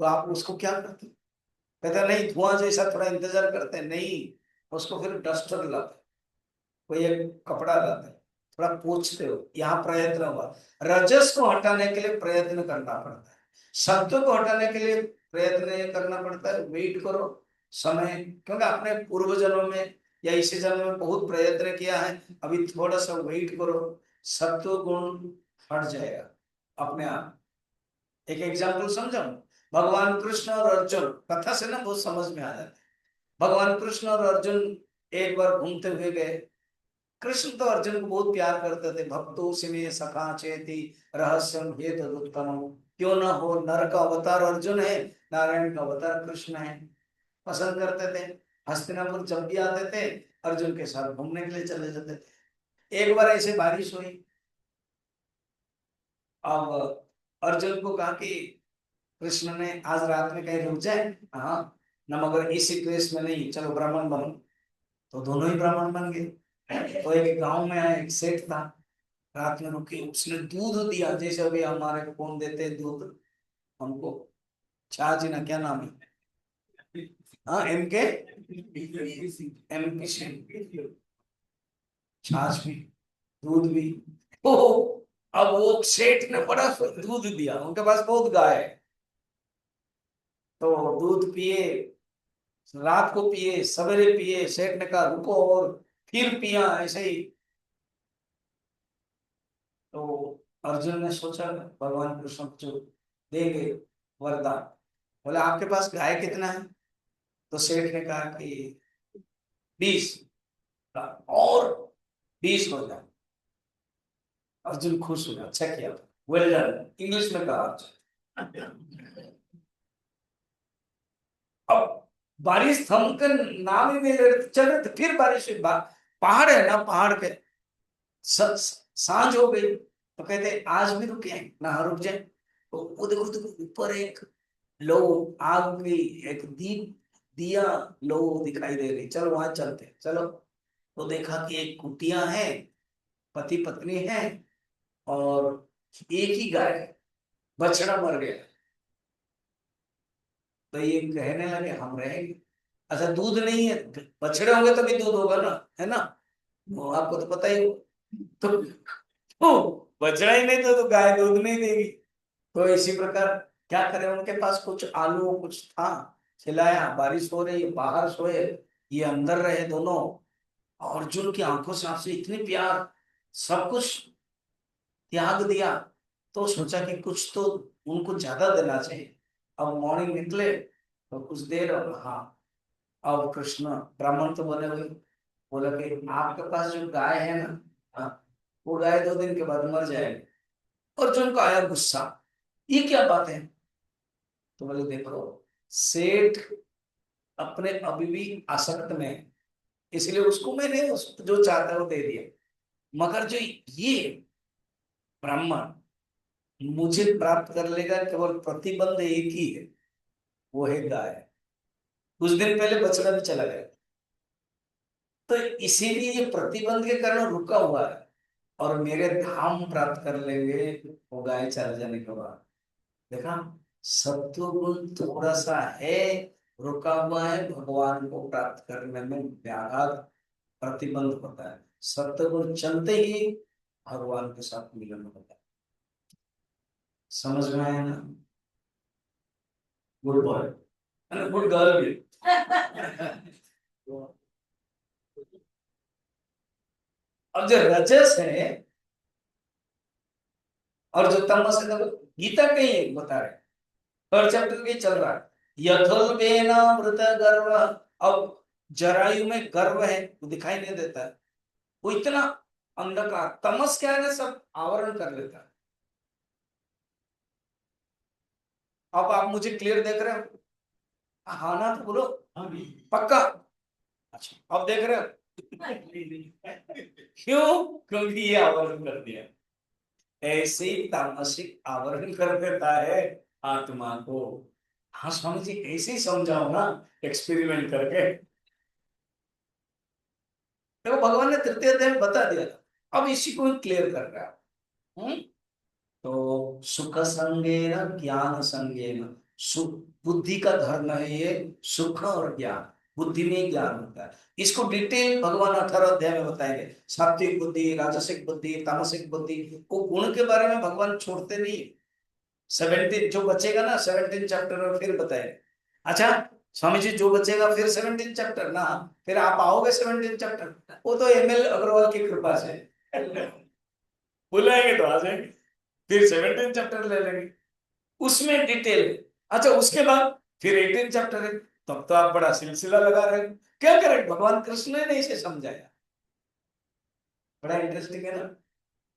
तो आप उसको क्या करते, कहते नहीं धुआं जैसा थोड़ा इंतजार करते हैं, नहीं, उसको फिर डस्टर लाते, कोई एक कपड़ा लाते, थोड़ा पोंछते हो, यहाँ प्रयत्न हुआ। रजस को हटाने के लिए प्रयत्न करना पड़ता है, सत्व को हटाने के लिए प्रयत्न ये करना पड़ता है, वेट करो समय, क्योंकि आपने पूर्व जन्म में या इसी जन्म में बहुत प्रयत्न किया है, अभी थोड़ा सा वेट करो, सत्व गुण हट जाएगा अपने आप। एक एग्जाम्पल समझाऊं, भगवान कृष्ण और अर्जुन, कथा से ना बहुत समझ में आ जाता है। भगवान कृष्ण और अर्जुन एक बार घूमते हुए गए। कृष्ण तो अर्जुन को बहुत प्यार करते थे, भक्तो सिमे सखा चेति रहस्यम हेत उत्तम, क्यों ना हो, नर का अवतार अर्जुन है, नारायण का अवतार कृष्ण है, पसंद करते थे। हस्तिनापुर जब भी आते थे अर्जुन के साथ घूमने के लिए चले जाते थे। एक बार ऐसे बारिश हुई, अब अर्जुन को कहा कि कृष्ण ने आज रात में कहीं रुक जाए, हाँ न, मगर इसी प्लेस में नहीं, चलो ब्राह्मण बनो। तो दोनों ही ब्राह्मण बन गए। तो एक गांव में आया, एक सेठ था, रात में रुके, उसने दूध दिया, जैसे अभी हमारे को कौन देते हैं दूध हमको, छाछ ना, क्या नाम है, हाँ एम के, एमपी, छाछ भी, दूध भी। तो अब वो सेठ ने बड़ा दूध दिया, उनके पास बहुत गाय है, तो दूध पिए, रात को पिए, सवेरे पिए, सेठ ने कहा रुको और फिर पिया, ऐसे ही। तो अर्जुन ने सोचा भगवान कृष्ण जो देंगे वरदान, बोले आपके पास गाय कितना है? तो सेठ ने कहा कि 20, और 20 हो जाए। अर्जुन खुश हुआ, अच्छा किया, वेल डन, इंग्लिश में कहा अर्जुन। अब बारिश थमकर नाम ही नहीं ले रहे थे, चल रहे थे, फिर बारिश हुई, पहाड़ है ना, पहाड़ पे सांझ हो गई, तो कहते आज भी रुके ना, रुक जाए। तो वो देखो देखो ऊपर एक लो, आग की एक दीप, दिया लो दिखाई दे रही, चलो वहां चलते हैं, चलो। तो देखा कि एक कुटिया है, पति पत्नी है, और एक ही गाय है, बछड़ा मर गया। तो ये कहने लगे हम रहेंगे, अच्छा दूध नहीं है, बछड़े होंगे तभी दूध होगा ना, है ना, वो आपको तो पता ही हो। तो बछड़ा ही नहीं तो गाय दूध नहीं देगी। तो इसी प्रकार क्या करें, उनके पास कुछ आलू कुछ था, खिलाया, बारिश हो रही, बाहर सोए, ये अंदर रहे दोनों। अर्जुन की आंखों से आंसू, इतनी प्यार, सब कुछ त्याग दिया। तो सोचा कि कुछ तो उनको ज्यादा देना चाहिए। अब मॉर्निंग निकले तो कुछ देर, और हाँ, अब कृष्ण ब्राह्मण तो बने हुए, बोला कि आपके पास जो गाय है ना, हाँ, वो गाय 2 दिन के बाद मर जाएगी। अर्जुन को आया गुस्सा, ये क्या बात है? तो बोले देखो, सेठ अपने अभी भी आसक्त में है, इसलिए उसको मैंने जो चाहता है वो दे दिया, मगर जो ये ब्राह्मण मुझे प्राप्त कर लेगा, केवल प्रतिबंध एक ही है, वो है गाय। कुछ दिन पहले बछड़ा भी चला गया, तो इसीलिए ये प्रतिबंध के कारण रुका हुआ है, और मेरे धाम प्राप्त कर लेंगे वो गाय चल जाने के बाद। देखा, सत्व गुण थोड़ा सा है, रुका हुआ है, भगवान को प्राप्त करने में व्याघात, प्रतिबंध होता है। सत्व गुण चलते ही भगवान के साथ मिलन होता है। समझ में आया ना? गुड बॉय, गुड गर्ल भी। अब जो रजस है और जो तमस है, देखो गीता कहीं बता रहे, हर चैप्टर के चल रहा है, यथोल्बेना मृत गर्व। अब जरायु में गर्व है, वो दिखाई नहीं देता है, वो इतना अंधकार, तमस क्या है ना, सब आवरण कर लेता है। अब आप मुझे क्लियर देख रहे हो? हाँ ना, तो बोलो पक्का। अच्छा अब देख रहे हो? क्यों? क्योंकि ये आवरण कर दिया, ऐसे ही तामसिक आवरण कर देता है आत्मा को। हाँ स्वामी जी, ऐसे ही समझाओ ना, एक्सपेरिमेंट करके। देखो भगवान ने तृतीय अध्याय में बता दिया था, अब इसी को क्लियर कर रहा है। हम्म? तो सुख संगेन ज्ञान संगेन, सुख बुद्धि का धर्म है ये, सुख और ज्ञान। बुद्धि में ही ज्ञान होता है। इसको डिटेल भगवान 18 अध्याय में बताएंगे, सात्विक बुद्धि, राजसिक बुद्धि, तामसिक बुद्धि। वो गुण के बारे में भगवान छोड़ते नहीं। 17 जो बचेगा ना 17 चैप्टर में फिर बताएंगे। अच्छा स्वामी जी जो बचेगा फिर 17 चैप्टर ना, फिर आप आओगे 17 चैप्टर, वो तो एमएल अग्रवाल की कृपा से बुलाएंगे तो आ जाएंगे, फिर 17 चैप्टर ले लेंगे उसमें डिटेल। अच्छा उसके बाद फिर 18 चैप्टर है, तब तो आप बड़ा सिलसिला लगा रहे हो। क्या करें, भगवान कृष्ण ने इसे समझाया, बड़ा इंटरेस्टिंग है ना।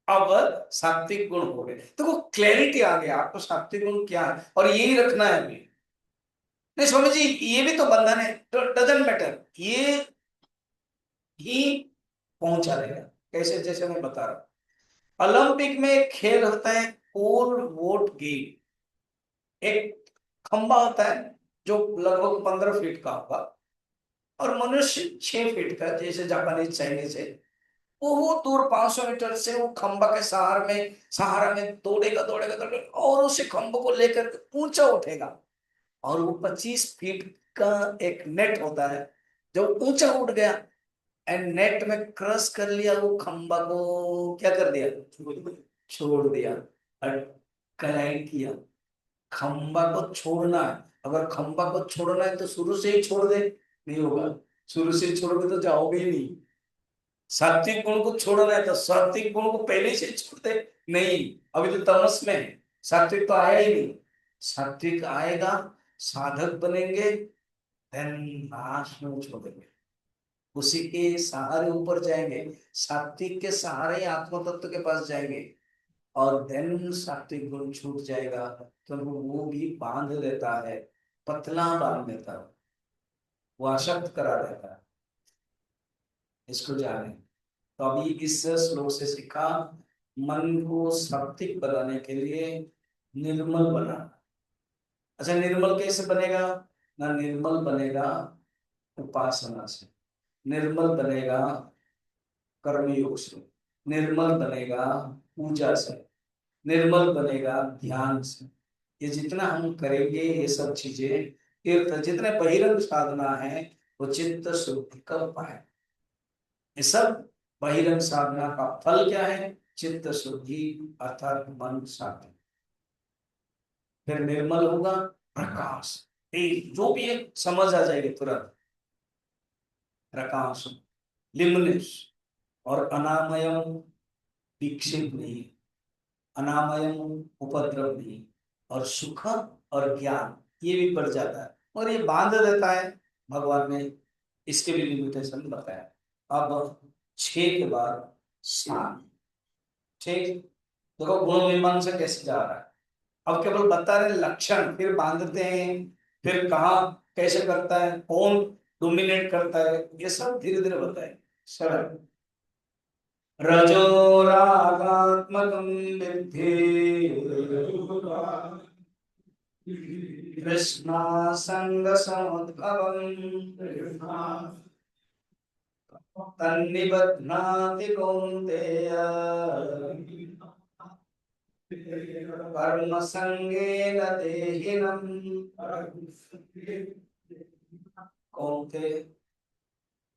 अब सात्विक गुण हो गए तो वो क्लैरिटी आ गया आपको, सात्विक गुण क्या है और यही रखना है अभी। नहीं स्वामी जी ये भी तो बंधन है, तो डजंट मैटर, ये ही पहुंचा देगा। कैसे, जैसे मैं बता रहा हूं, ओलंपिक में एक खेल होता है पोल वोट गेम। एक खंबा होता है जो लगभग 15 फीट का होगा, और मनुष्य 6 फीट का, जैसे जापानीज चाइनीज है, वो दूर 500 मीटर से वो खंबा के सहारा में दौड़ेगा दौड़ेगा दौड़ेगा, और उसे खंबे को लेकर के ऊंचा उठेगा। और वो 25 फीट का एक नेट होता है, जब ऊंचा उठ गया एंड नेट में क्रॉस कर लिया, वो खंबा को क्या कर दिया, छोड़ दिया। और कलाई किया, खंबा को छोड़ना है। अगर खंबा को छोड़ना है तो शुरू से ही छोड़ दे, नहीं होगा। शुरू से ही छोड़ोगे तो जाओगे ही नहीं। सात्विक गुण को छोड़ना है तो सात्विक गुण को पहले से छोड़ दे, नहीं अभी तो तमस में है, सात्विक तो आया ही नहीं। सात्विक आएगा, साधक बनेंगे, देन नाश में छोड़ेंगे, उसी के सहारे ऊपर जाएंगे, सात्विक के सहारे ही आत्म तत्व के पास जाएंगे। और देन सात्विक गुण छूट जाएगा तो वो भी बांध देता है, पतला बांध देता है, वो आसक्त करा देता है। इसको जाने, तो अभी इस श्लोक से सीखा, मन को सात्विक बनाने के लिए निर्मल बनाना। अच्छा निर्मल कैसे बनेगा, ना निर्मल बनेगा उपासना से, निर्मल बनेगा कर्मयोग से, निर्मल बनेगा पूजा से, निर्मल बनेगा ध्यान से। ये जितना हम करेंगे ये सब चीजें, तीर्थ जितने बहिरंग साधना है, वो चित्त शुद्धि का उपाय है। ये सब बहिरंग साधना का फल क्या है, चित्त शुद्धि अर्थात मन शांति। फिर निर्मल होगा, प्रकाश, तेज, जो भी है समझ आ जाएगी तुरंत। प्रकाश, लिमनेस, और अनामयम, विक्षेप नहीं, अनामयम उपद्रव नहीं, और सुख और ज्ञान ये भी बढ़ जाता है, और ये बांध देता है। भगवान ने इसके भी लिमिटेशन बताया। अब 6 के बाद 7, ठीक, देखो गुण मीमांसा कैसे जा रहा है। अब केवल बता रहे लक्षण, फिर बांधते हैं, फिर कहा कैसे करता है, कौन डोमिनेट करता है, ये सब धीरे धीरे बताए सरल। रजो रागात्मकं विद्धि कृष्णा संग समुद्भवम् तन्निबध्नाति कौन्तेय कर्म संगेन देहिनम्। कौन्ते,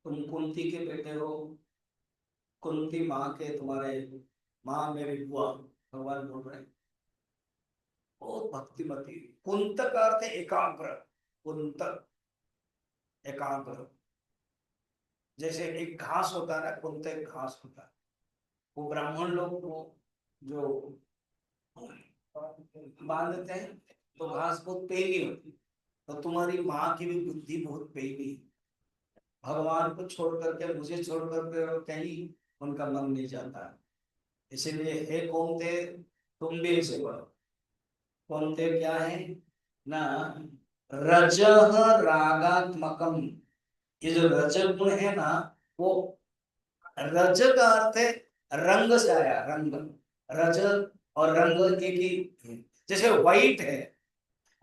तुम कुंती के बेटे हो, कुंती माँ के, तुम्हारे माँ मेरी बुआ, भगवान बोल रहे हैं, बहुत भक्तिमती। कुंत का अर्थ है एकाग्र, कुंत एकाग्र। जैसे एक घास होता है ना, कुंत एक घास होता है, वो ब्राह्मण लोग को जो बांधते हैं तो घास बहुत पेली होती, तो तुम्हारी माँ की भी बुद्धि बहुत पेली, भगवान को छोड़ करके, मुझे छोड़ करके कहीं उनका मन नहीं जाता। इसीलिए हे कौनते, तुम भी इसे पढ़ो। कौनते क्या है ना, रजह रागात्मकम, ये जो रजग गुण है ना, वो रज का अर्थ है रंग से आया, रंग, रज और रंग एक ही। जैसे व्हाइट है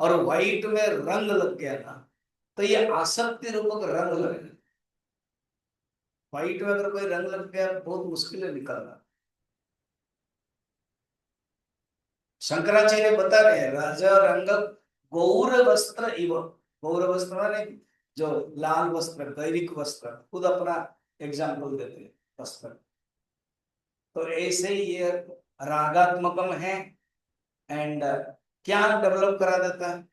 और व्हाइट में रंग लग गया ना, तो ये आसक्ति रूपक रंग लगेगा। व्हाइट में अगर कोई रंग लग गया बहुत मुश्किल है निकलना। शंकराचार्य बता रहे हैं राजा रंग गौर वस्त्र इव, गौर वस्त्र माने जो लाल वस्त्र, दैविक वस्त्र, खुद अपना एग्जाम्पल देते हैं वस्त्र। तो ऐसे ही ये रागात्मकम है। एंड क्या डेवलप करा देता है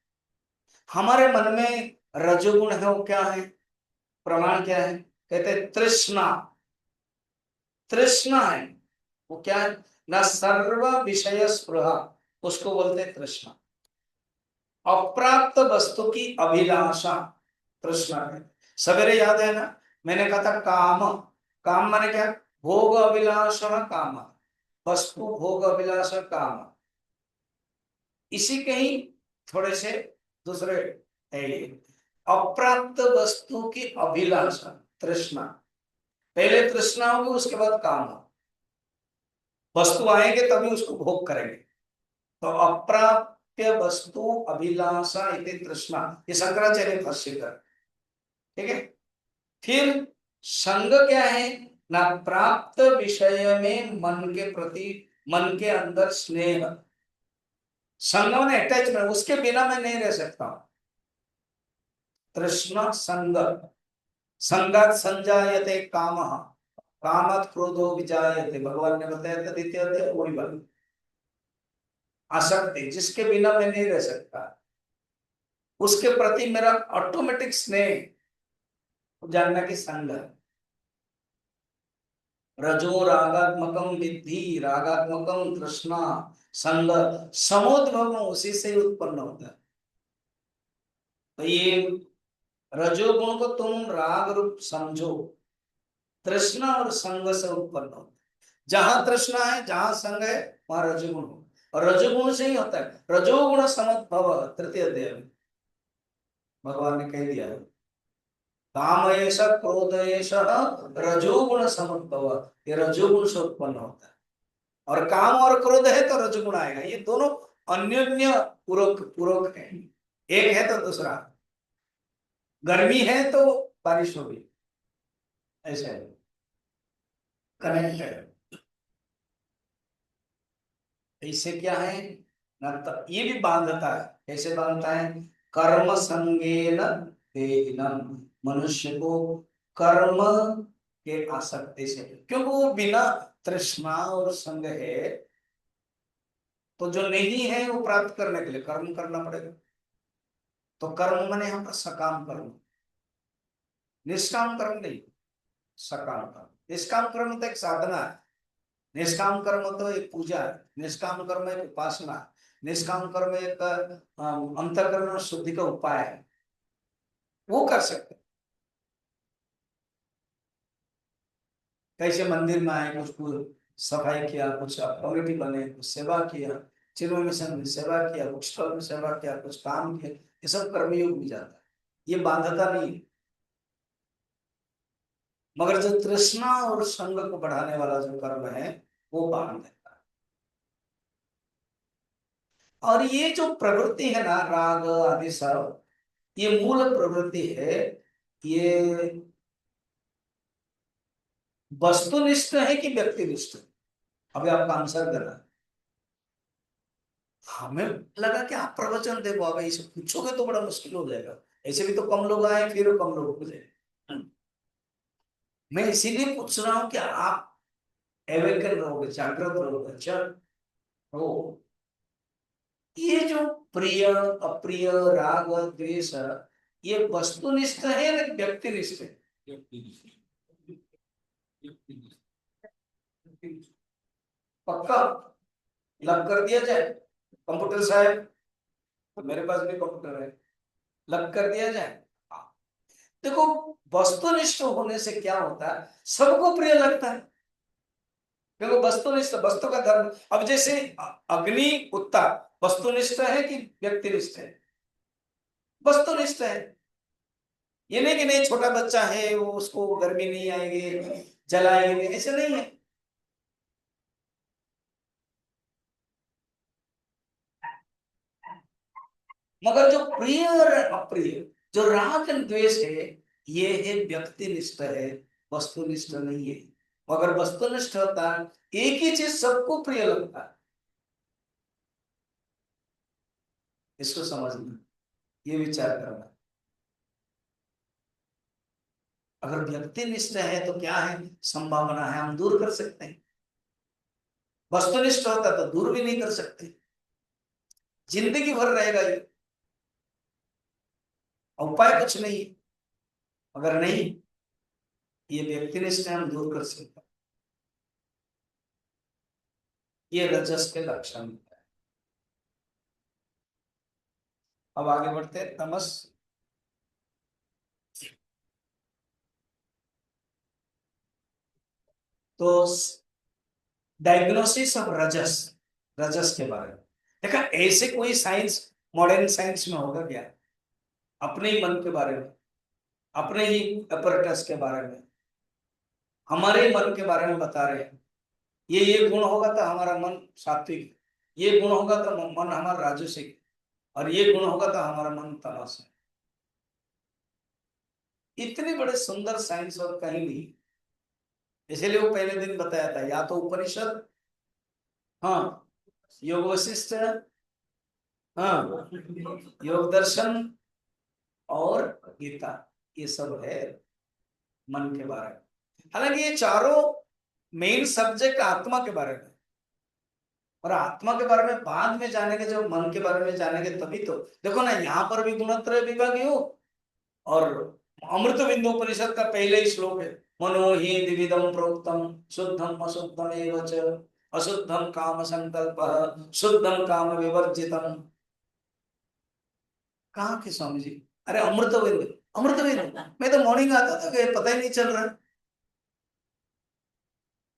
हमारे मन में? रजोगुण है, वो क्या है? प्रमाण क्या है? कहते हैं तृष्णा। तृष्णा है, वो क्या है? न सर्व विषय स्पृहा, उसको बोलते हैं तृष्णा। अप्राप्त वस्तु की अभिलाषा तृष्णा है। सवेरे याद है ना, मैंने कहा था काम। काम माने क्या? भोग अभिलाष काम, वस्तु भोग अभिलाष काम। इसी के ही थोड़े से दूसरे है ये। अप्राप्त वस्तु की अभिलाषा तृष्णा, पहले तृष्णा होगी, उसके बाद काम हो। वस्तु आएंगे तभी उसको भोग करेंगे। तो अप्राप्य वस्तु अभिलाषा इति तृष्णा, ये शंकराचार्य भाष्यकर। ठीक है। फिर संग क्या है? ना प्राप्त विषय में मन के प्रति, मन के अंदर स्नेह। संग में अटैचमेंट, उसके बिना मैं नहीं रह सकता। तृष्णा संग, संगात संजायते काम, कामत क्रोधो विजायते, भगवान ने बताया था द्वितीय अध्याय वही बात। आसक्ति, जिसके बिना मैं नहीं रह सकता, उसके प्रति मेरा ऑटोमेटिक स्नेह, जानना कि संग है। रजो रागात्मकम विद्धि, रागात्मकम तृष्णा संग, समुद्भव उसी से ही उत्पन्न होता है। तो ये रजोगुण को तुम राग रूप समझो, तृष्णा और संग से उत्पन्न होता है। जहां तृष्णा है, जहां संग है, वहां रजोगुण हो, और रजोगुण से ही होता है। रजोगुण समुद्भव, तृतीय अध्याय में भगवान ने कह दिया है। काम एष क्रोध एष रजोगुण समुद्भव, ये रजोगुण से उत्पन्न होता है। और काम और क्रोध है तो रजोगुण आएगा। ये दोनों अन्योन्य पूरक पूरक है, एक है तो दूसरा। गर्मी है तो बारिश होगी, ऐसे है, कनेक्ट है। इससे क्या है ना, ये भी बांधता है। कैसे बांधता है? कर्म संगेन देहिनम, मनुष्य को कर्म के आसक्ति से, क्योंकि वो बिना तृष्णा और संग है, तो जो नहीं है वो प्राप्त करने के लिए कर्म करना पड़ेगा। तो कर्म माने यहाँ पर सकाम कर्म, निष्काम कर्म नहीं, सकाम कर्म। निष्काम कर्म तो एक साधना है, निष्काम कर्म तो एक पूजा है, निष्काम कर्म एक उपासना है, निष्काम कर्म एक अंतःकरण शुद्धि का उपाय है, वो कर सकते। कैसे मंदिर में आए, कुछ सफाई किया, कुछ कमेटी बने, कुछ सेवा किया, चिन्मय मिशन में सेवा किया, कुछ स्थल में सेवा किया, कुछ काम किया, ये सब कर्मयोग में जाता है। ये बाध्यता नहीं है। मगर जो तृष्णा और संग को बढ़ाने वाला जो कर्म है, वो बांध देता है। और ये जो प्रवृत्ति है ना, राग आदि सब, ये मूल प्रवृत्ति है। ये वस्तुनिष्ठ है कि व्यक्तिनिष्ठ? अभी आपका आंसर देना। हमें लगा कि आप प्रवचन दे बाबा, इसे पूछोगे तो बड़ा मुश्किल हो जाएगा, ऐसे भी तो कम लोग आए, फिर कम लोग हो जाए। मैं इसीलिए पूछ रहा हूं कि आप एवेकन रहोगे, जागृत रहोगे। अच्छा, हो ये जो प्रिय अप्रिय राग द्वेष, ये वस्तुनिष्ठ है या व्यक्तिनिष्ठ है? पक्का लग कर दिया जाए? कंप्यूटर साहब, तो मेरे पास भी कंप्यूटर है, लग कर दिया जाए। हाँ। देखो, वस्तुनिष्ठ होने से क्या होता है, सबको प्रिय लगता है। देखो, वस्तुनिष्ठ, वस्तु का धर्म। अब जैसे अग्नि कुत्ता वस्तुनिष्ठ है कि व्यक्तिनिष्ठ है? वस्तुनिष्ठ है। ये नहीं कि नहीं छोटा बच्चा है, वो उसको गर्मी नहीं आएगी, जलाएगी नहीं, ऐसे नहीं है। मगर जो प्रिय और अप्रिय, जो राग और द्वेष है, ये है व्यक्तिनिष्ठ है, वस्तुनिष्ठ नहीं है। मगर वस्तुनिष्ठ होता है, एक ही चीज सबको प्रिय लगता है। इसको समझना, ये विचार करना। अगर व्यक्ति निष्ठ है तो क्या है, संभावना है हम दूर कर सकते हैं। वस्तुनिष्ठ होता तो दूर भी नहीं कर सकते, जिंदगी भर रहेगा ये, उपाय कुछ नहीं है। अगर नहीं ये व्यक्तिनिष्ठ है हम दूर कर सकते हैं। ये रजस के लक्षण है। अब आगे बढ़ते हैं, तमस। तो डायग्नोसिस ऑफ रजस, रजस के बारे में देखा, ऐसे कोई साइंस मॉडर्न साइंस में होगा क्या? अपने ही मन के बारे में, अपने ही अपरटस के बारे में, हमारे ही मन के बारे में बता रहे हैं। ये गुण होगा तो हमारा मन सात्विक, ये गुण होगा तो मन हमारा राजसिक, और ये गुण होगा तो हमारा मन तमस है। इतने बड़े सुंदर साइंस और कहीं नहीं। इसलिए वो पहले दिन बताया था, या तो उपनिषद, हाँ, योग वशिष्ठ, हाँ, योग दर्शन और गीता, ये सब है मन के बारे में। हालांकि ये चारों मेन सब्जेक्ट आत्मा के बारे में, और आत्मा के बारे में बाद में जानेंगे, जब मन के बारे में जानेंगे तभी तो। देखो ना, यहाँ पर भी गुणत्रय विभाग योग, और अमृत बिंदु उपनिषद का पहले ही श्लोक है, मनो ही द्विविधम प्रोक्तम शुद्धम अशुद्धम एव च, अशुद्धम काम संकल्प शुद्धम काम विवर्जितम। कहाँ के स्वामी जी? अरे अमृत बिंदु, अमृत बिंदु, मैं तो मॉर्निंग आता था कि पता ही नहीं चल रहा।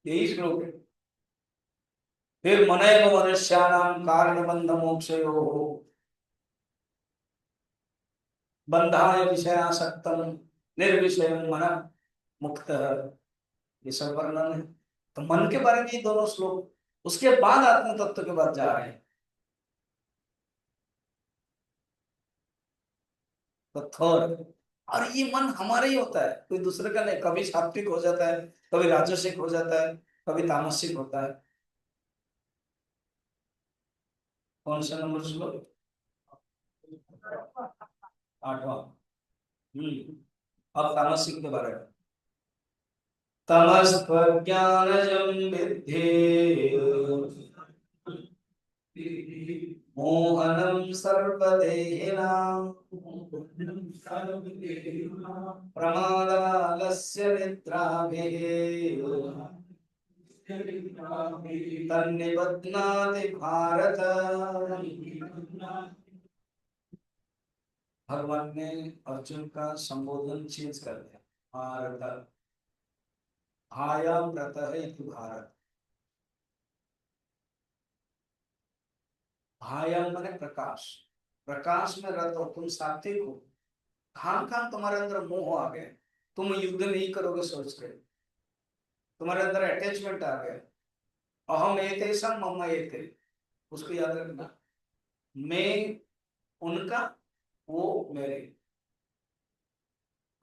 यही श्लोक है। फिर मनैव मनुष्याणाम कारण बंध मोक्षयो, बंधाय विषयासक्तम निर्विषय मन मुक्त, ये सब वर्णन है। तो मन के बारे में ये दोनों श्लोक, उसके बाद आत्म तत्व के बाद जा रहे हैं। तो थर्ड, और ये मन हमारा ही होता है, कोई दूसरे का नहीं। कभी सात्विक हो जाता है, कभी राजसिक हो जाता है, कभी तामसिक होता है। कौन सा नंबर श्लोक? आठवां। अब तामसिक के बारे में, तमस्त्वज्ञानजं विद्धि मोहनं सर्वदेहिनां, प्रमादालस्य निद्राभिः तन्निबध्नाति भारत। भगवान ने अर्जुन का संबोधन चेंज कर दिया, भारत, भाया व्रत है भारत। भाया माने प्रकाश, प्रकाश में रत हो, तुम सात्विक हो, खान खान तुम्हारे अंदर मोह आ गए, तुम युद्ध नहीं करोगे सोच के, तुम्हारे अंदर अटैचमेंट आ गया, अहम एते सम मम एते, उसको याद रखना, मैं उनका, वो मेरे,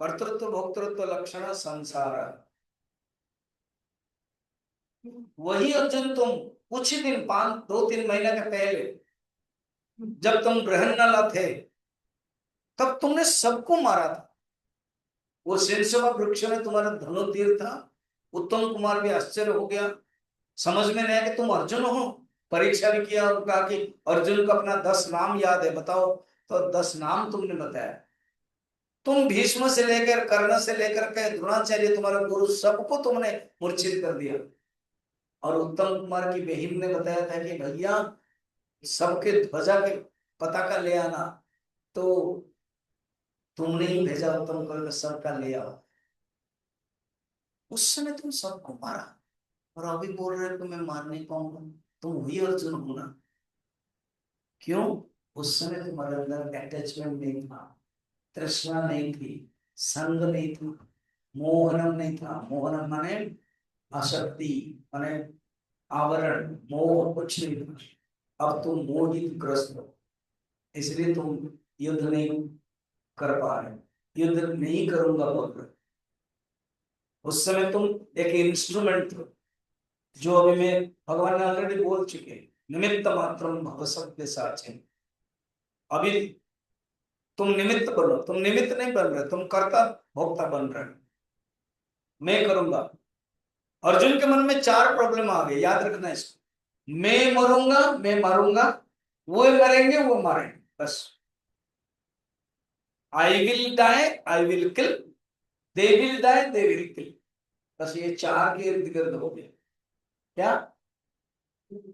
कर्तृत्व भोक्तृत्व लक्षण संसार। वही अर्जुन तुम कुछ ही दिन, 2-3 महीने के पहले जब तुम बृहन्नला थे, तब तुमने सबको मारा था। वो शीर्षवा वृक्ष में तुम्हारा धनु तीर था। उत्तम कुमार भी आश्चर्य हो गया, समझ में नहीं आया कि तुम अर्जुन हो। परीक्षा भी किया और कहा कि अर्जुन का अपना 10 नाम याद है, बताओ। तो 10 नाम तुमने बताया। तुम भीष्म से लेकर कर्ण से लेकर के द्रोणाचार्य, तुम्हारे गुरु, सबको तुमने मूर्छित कर दिया। और उत्तम कुमार की बहन ने बताया था कि भैया सबके ध्वजा के पताका ले आना, तो तुमने ही भेजा उत्तम कुमार, सबका ले आओ। उस समय तुम सबको मारा, और अभी बोल रहे हो कि मैं मार नहीं पाऊंगा। तुम वही अर्जुन हो ना? क्यों? उस समय तुम्हारे अंदर अटैचमेंट नहीं था, तृष्णा नहीं थी, संग नहीं था, मोहनम नहीं था। मोहनम माने आसक्ति, माने आवरण, मोह कुछ नहीं था। अब तुम मोहित ग्रस्त हो, इसलिए तुम युद्ध नहीं कर पा रहे, युद्ध नहीं करूंगा बोल रहे। उस समय तुम एक इंस्ट्रूमेंट थे, जो अभी मैं, भगवान ने ऑलरेडी बोल चुके, निमित्त मात्रम भव सत्य साचे। अभी तुम निमित्त बनो, तुम निमित्त नहीं बन रहे, तुम कर्ता भोक्ता बन रहे। मैं करूंगा। अर्जुन के मन में चार प्रॉब्लम आ गए, याद रखना इसको। मैं मरूंगा, मैं मारूंगा, वो मरेंगे, वो मारेंगे, बस। I will die, I will kill, they will die, they will kill. बस ये चार के इर्द गिर्द हो गया। क्या?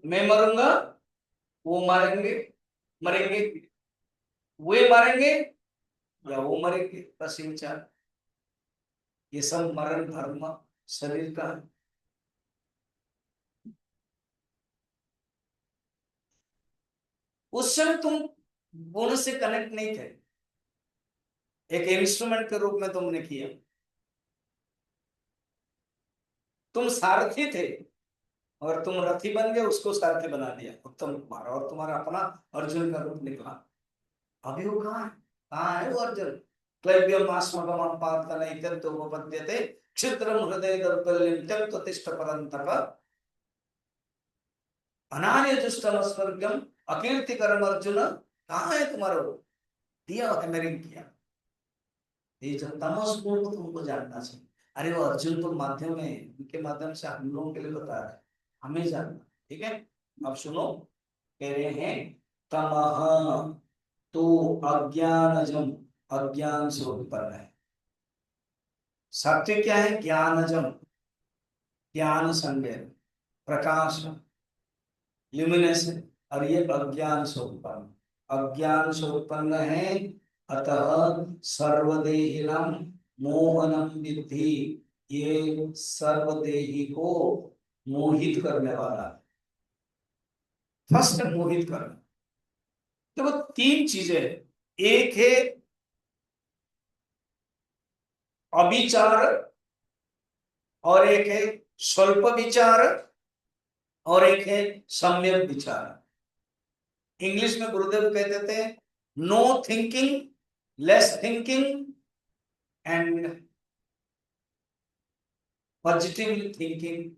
मैं मरूंगा, वो मारेंगे, मरेंगे, वे मारेंगे, या वो मरेंगे, बस ये चार। ये सब मरण धर्म शरीर का है। उस समय तुम गुण से कनेक्ट नहीं थे, एक इंस्ट्रूमेंट के रूप में तुमने किया। तुम सारथी थे और तुम रथी बन गए, उसको सारथी बना दिया उत्तम कुमार, और तुम्हारा अपना अर्जुन का रूप निकला। अभी वो कहाँ है वो अर्जुन? क्लैब्यमास्मगमं पार्थ नैतद्योपपद्यते क्षिप्रं हृदय दौर्बल्यं त्यक्त्वा तिष्ठ परन्तप अनार्यजुष्टं स्वर्गम अकीर्तिकरम अर्जुन। कहाँ है तुम्हारा वो? दिया है मेरे किया। ये जो तमस गुण को तुमको जानना चाहिए। अरे वो अर्जुन तो माध्यम है, उनके माध्यम से हम लोगों के लिए बता रहा है, हमें जानना। ठीक है, अब सुनो। कह रहे हैं तमह तो अज्ञानजम, अज्ञान से उत्पन्न है। सत्य क्या है? ज्ञानजम, ज्ञान संज्ञा, प्रकाश, ल्यूमिनेस। और ये अज्ञान से उत्पन्न, अज्ञान से उत्पन्न है। अतः सर्वदेहिनम मोहनम विद्धि, ये सर्वदेही को मोहित करने वाला है। फर्स्ट मोहित करना। देखो तीन चीजें हैं। एक है अविचार, और एक है स्वल्प विचार, और एक है सम्यक विचार। इंग्लिश में गुरुदेव कहते थे no thinking, less thinking, and positive thinking,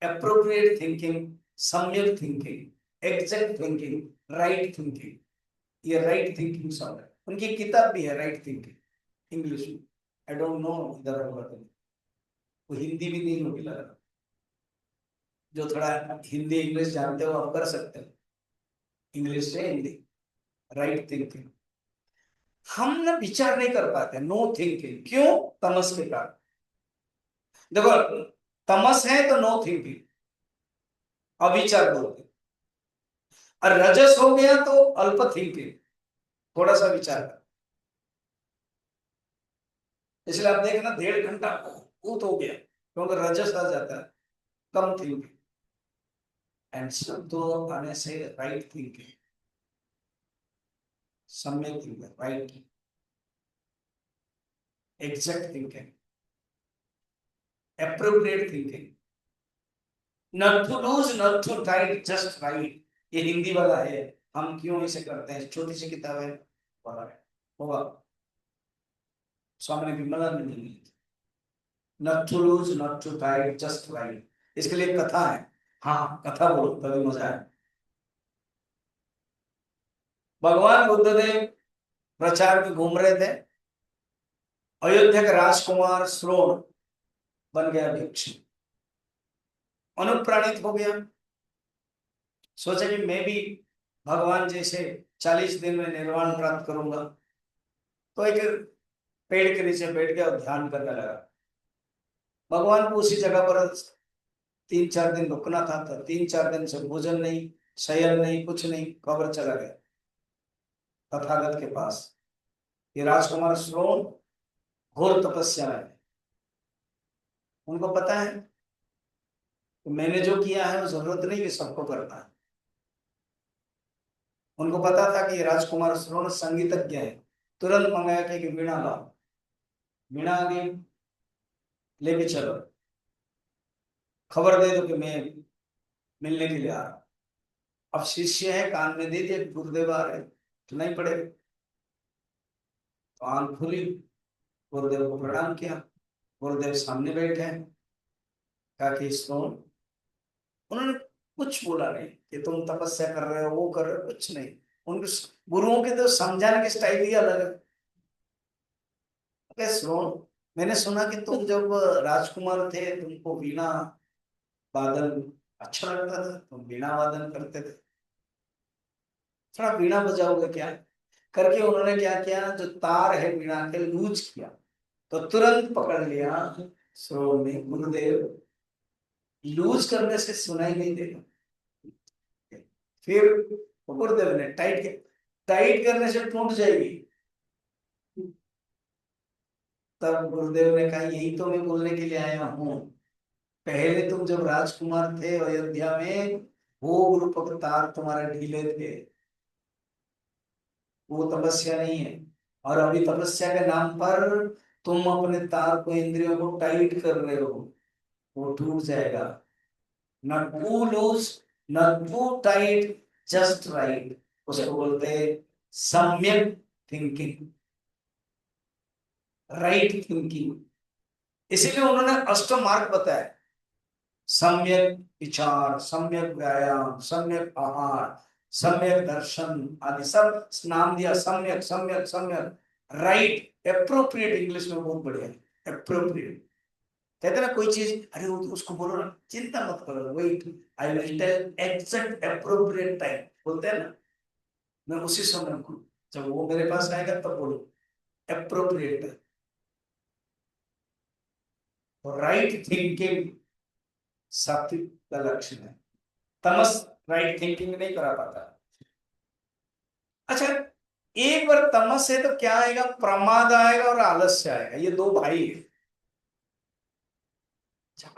appropriate thinking, सम्यक thinking, exact thinking, right thinking. ये राइट थिंकिंग शब्द है, उनकी किताब भी है राइट थिंकिंग इंग्लिश में। आई डोंट नो इधर वो हिंदी भी नहीं होगी लगा। जो थोड़ा हिंदी इंग्लिश जानते हो आप कर सकते हो, इंग्लिश से हिंदी। Right thinking. हम ना विचार नहीं कर पाते, नो थिंकिंग। क्यों? तमस के कारण। देखो तमस है तो नो थिंकिंग, अविचार बोलते। और रजस हो गया तो अल्प थिंकिंग, थोड़ा सा विचार कर। इसलिए आप देखना 1.5 घंटा ऊत हो गया, क्योंकि रजस आ जाता है, कम थिंकिंग। एंड शब्दों आने से राइट थिंकिंग, सम्यक thinking, right, exact thinking, appropriate thinking, not to lose, not to try, just right। ये हिंदी वाला है, हम क्यों इसे करते हैं? छोटी सी किताब है, पढ़ा है होगा, स्वामी विमलानंद ने दी। not to lose, not to try, just right। इसके लिए कथा है। हाँ कथा बोलो तभी मजा है। भगवान बुद्धदेव प्रचार में घूम रहे थे, अयोध्या का राजकुमार श्रोण बन गया भिक्षु, अनुप्राणित हो गया। सोचा कि मैं भी भगवान जैसे 40 दिन में निर्वाण प्राप्त करूंगा। तो एक पेड़ के नीचे बैठ गया और ध्यान करने लगा। भगवान को उसी जगह पर 3-4 दिन रुकना था, तो 3-4 दिन से भोजन नहीं, शयन नहीं, कुछ नहीं, कब्र चला गया तथागत के पास। ये राजकुमार श्रोण घोर तपस्या में है। उनको पता है कि मैंने जो किया है वो जरूरत नहीं कि सबको करना है। उनको पता था कि राजकुमार श्रोण संगीतज्ञ है। तुरंत मंगाया कि वीणा लाओ, वीणा आ गई, लेके चलो, खबर दे दो कि मैं मिलने के लिए आ रहा हूं। अब शिष्य है, कान में दे दिया गुरुदेव आ रहे, तो नहीं पड़ेगा। तो आंख खुली, गुरुदेव को प्रणाम किया। गुरुदेव सामने बैठे हैं। कहा कि इसको, उन्होंने कुछ बोला नहीं कि तुम तपस्या कर रहे हो, वो कर रहे हो, कुछ नहीं। उनके गुरुओं के तो समझाने के स्टाइल ही अलग है। श्रोण, मैंने सुना कि तुम जब राजकुमार थे तुमको वीणा वादन अच्छा लगता था, तुम वीणा वादन करते थे, थोड़ा वीणा बजाओगे क्या करके उन्होंने क्या किया, जो तार है वीणा के लूज किया, तो तुरंत पकड़ लिया श्रोण ने गुरुदेव, लूज करने से सुनाई नहीं देगा। फिर गुरुदेव ने टाइट किया, टाइट करने से टूट जाएगी। तब गुरुदेव ने कहा यही तो मैं बोलने के लिए आया हूँ, पहले तुम जब राजकुमार थे अयोध्या में, वो गुरुपक तार तुम्हारे ढीले थे, वो तपस्या नहीं है। और अभी तपस्या के नाम पर तुम अपने तार को, इंद्रियों को टाइट कर रहे हो, वो टूट जाएगा। not too loose, not too tight, just right, उसको बोलते हैं सम्यक थिंकिंग, राइट थिंकिंग। इसीलिए उन्होंने अष्ट मार्ग बताया, सम्यक विचार, सम्यक व्यायाम, सम्यक आहार, सम्यक दर्शन आदि सब नाम दिया, सम्यक सम्यक सम्यक, राइट एप्रोप्रिएट, इंग्लिश में बहुत बढ़िया, एप्रोप्रिएट। कहते ना कोई चीज, अरे वो तो उसको बोलो ना, चिंता मत करो, wait, I will tell exact appropriate time, बोलते हैं ना, मैं उसी समय को, जब वो मेरे पास आएगा तब बोलो, एप्रोप्रिएट। राइट थिंकिंग सात्विक का लक्षण है, तमस राइट थिंकिंग नहीं करा पाता। अच्छा, एक बार तमस है तो क्या आएगा, प्रमाद आएगा और आलस्य आएगा, ये दो भाई है।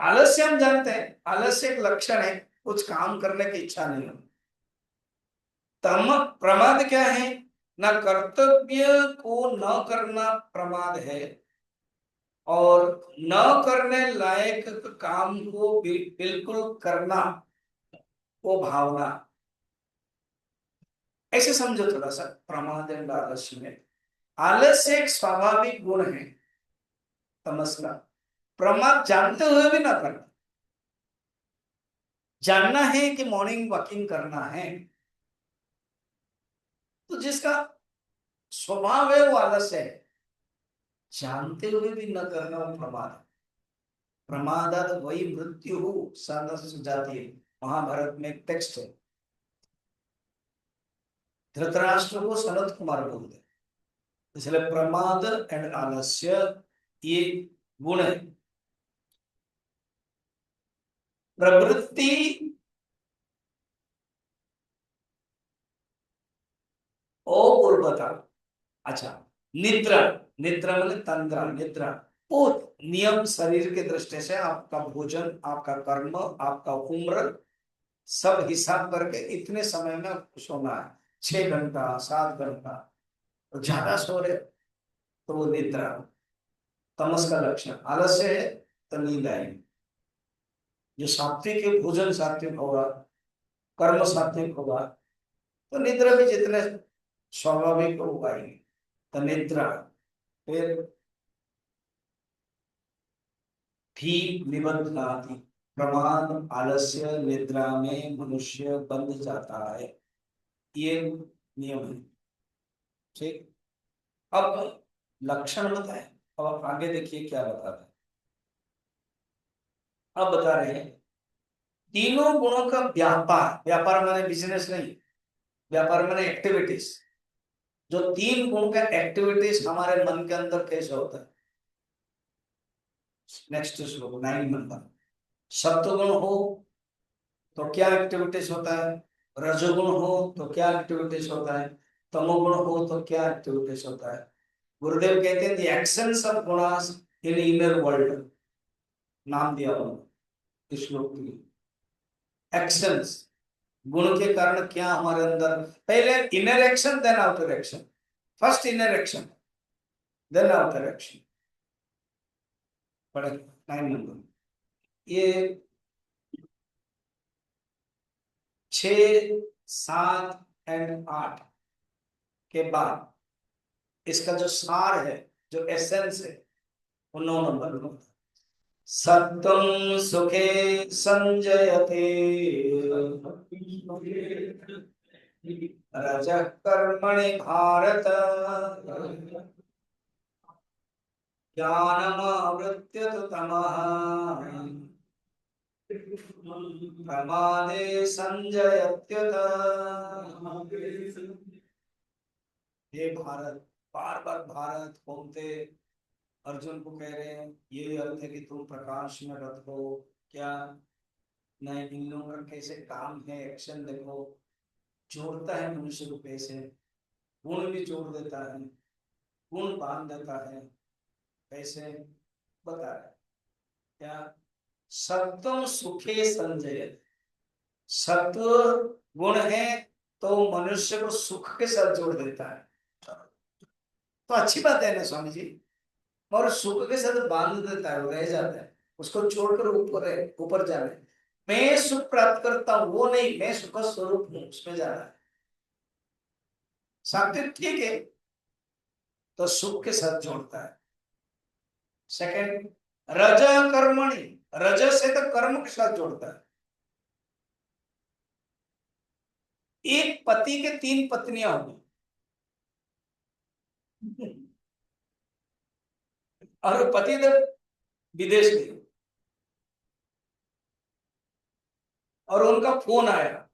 आलस्य हम जानते हैं, आलस्य एक लक्षण है, कुछ काम करने की इच्छा नहीं हो। तम प्रमाद क्या है, ना कर्तव्य को न करना प्रमाद है, और न करने लायक काम को बिल्कुल करना, वो भावना। ऐसे समझो थोड़ा सा प्रमाद एंड आलस्य में। आलस्य एक स्वाभाविक गुण है तमस का, प्रमाद जानते हुए भी ना करना। जानना है कि मॉर्निंग वॉकिंग करना है, तो जिसका स्वभाव है वो आलस्य है, जानते हुए भी न करना वो प्रमाद है। प्रमादात वही मृत्यु सदस्य जाती है, महाभारत में एक टेक्स्ट है, धृतराष्ट्र को सनत कुमार बोलते हैं। इसलिए प्रमाद एंड आलस्य ये गुण है। प्रवृत्ति, पूर्वता, अच्छा, निद्रा, निद्रा मतलब तंद्रा, निद्रा, वो नियम शरीर के दृष्टि से आपका भोजन, आपका कर्म, आपका उम्र सब हिसाब करके इतने समय में आपको सोना है, 6 घंटा 7 घंटा, तो ज्यादा सो रहे तो वो निद्रा, तमस का लक्षण। आलस्य है तो नींद आएगी। जो सात्विक है, भोजन सात्विक होगा, कर्म सात्विक होगा, तो निद्रा भी जितने स्वाभाविक हो पाएगी, तो निद्रा। फिर भी निबंधनाति, प्रमाद आलस्य निद्रा में मनुष्य बंध जाता है, ये नियम है। ठीक, अब लक्षण बताए, अब आप आगे देखिए क्या बता रहे हैं। अब बता रहे हैं तीनों गुणों का व्यापार, व्यापार माने बिजनेस नहीं, व्यापार माने एक्टिविटीज, जो तीन गुण का एक्टिविटीज हमारे मन के अंदर कैसे होता है। नेक्स्ट श्लोक 9 नंबर, सत्वगुण हो तो क्या एक्टिविटीज होता है, रजोगुण हो तो क्या एक्टिविटीज होता है, तमोगुण हो तो क्या एक्टिविटीज होता है। गुरुदेव कहते हैं the actions of gunas in inner world, नाम दिया उन्होंने इस श्लोक के लिए। एक्शंस, गुण के कारण क्या हमारे अंदर, पहले inner action then outer action, first inner action then outer action. पढ़े 9 नंबर, ये 6 7 एंड 8 के बाद इसका जो सार है, जो एसेंस है, वो 9 नंबर में होता है। सत्वं सुखे संजयते, रजः कर्मणि भारत, ज्ञानमावृत्य तु तमः प्रमादे संजयत्युत। हे भारत, बार बार भारत घूमते अर्जुन को कह रहे हैं, ये अर्थ है कि तुम प्रकाश में रत हो क्या? नहीं, इन लोगों का कैसे काम है, एक्शन देखो। जोड़ता है मनुष्य को कैसे, गुण भी जोड़ देता है, गुण बांध देता है, कैसे बता रहे क्या? सत्वम सुखे संजय, सत्व गुण है तो मनुष्य को सुख के साथ जोड़ देता है। तो अच्छी बात है ना स्वामी जी, और सुख के साथ बांध देता है, वो रह जाता है, उसको छोड़कर ऊपर है, ऊपर जाना है। मैं सुख प्राप्त करता हूं वो नहीं, मैं सुख स्वरूप हूं, उसमें जाना है। सात्विक ठीक है, तो सुख के साथ जोड़ता है। सेकंड, रज कर्मणि, रज से तो कर्म के साथ जोड़ता है। एक पति के तीन पत्नियां होंगी और पति देव विदेश गए और उनका फोन आया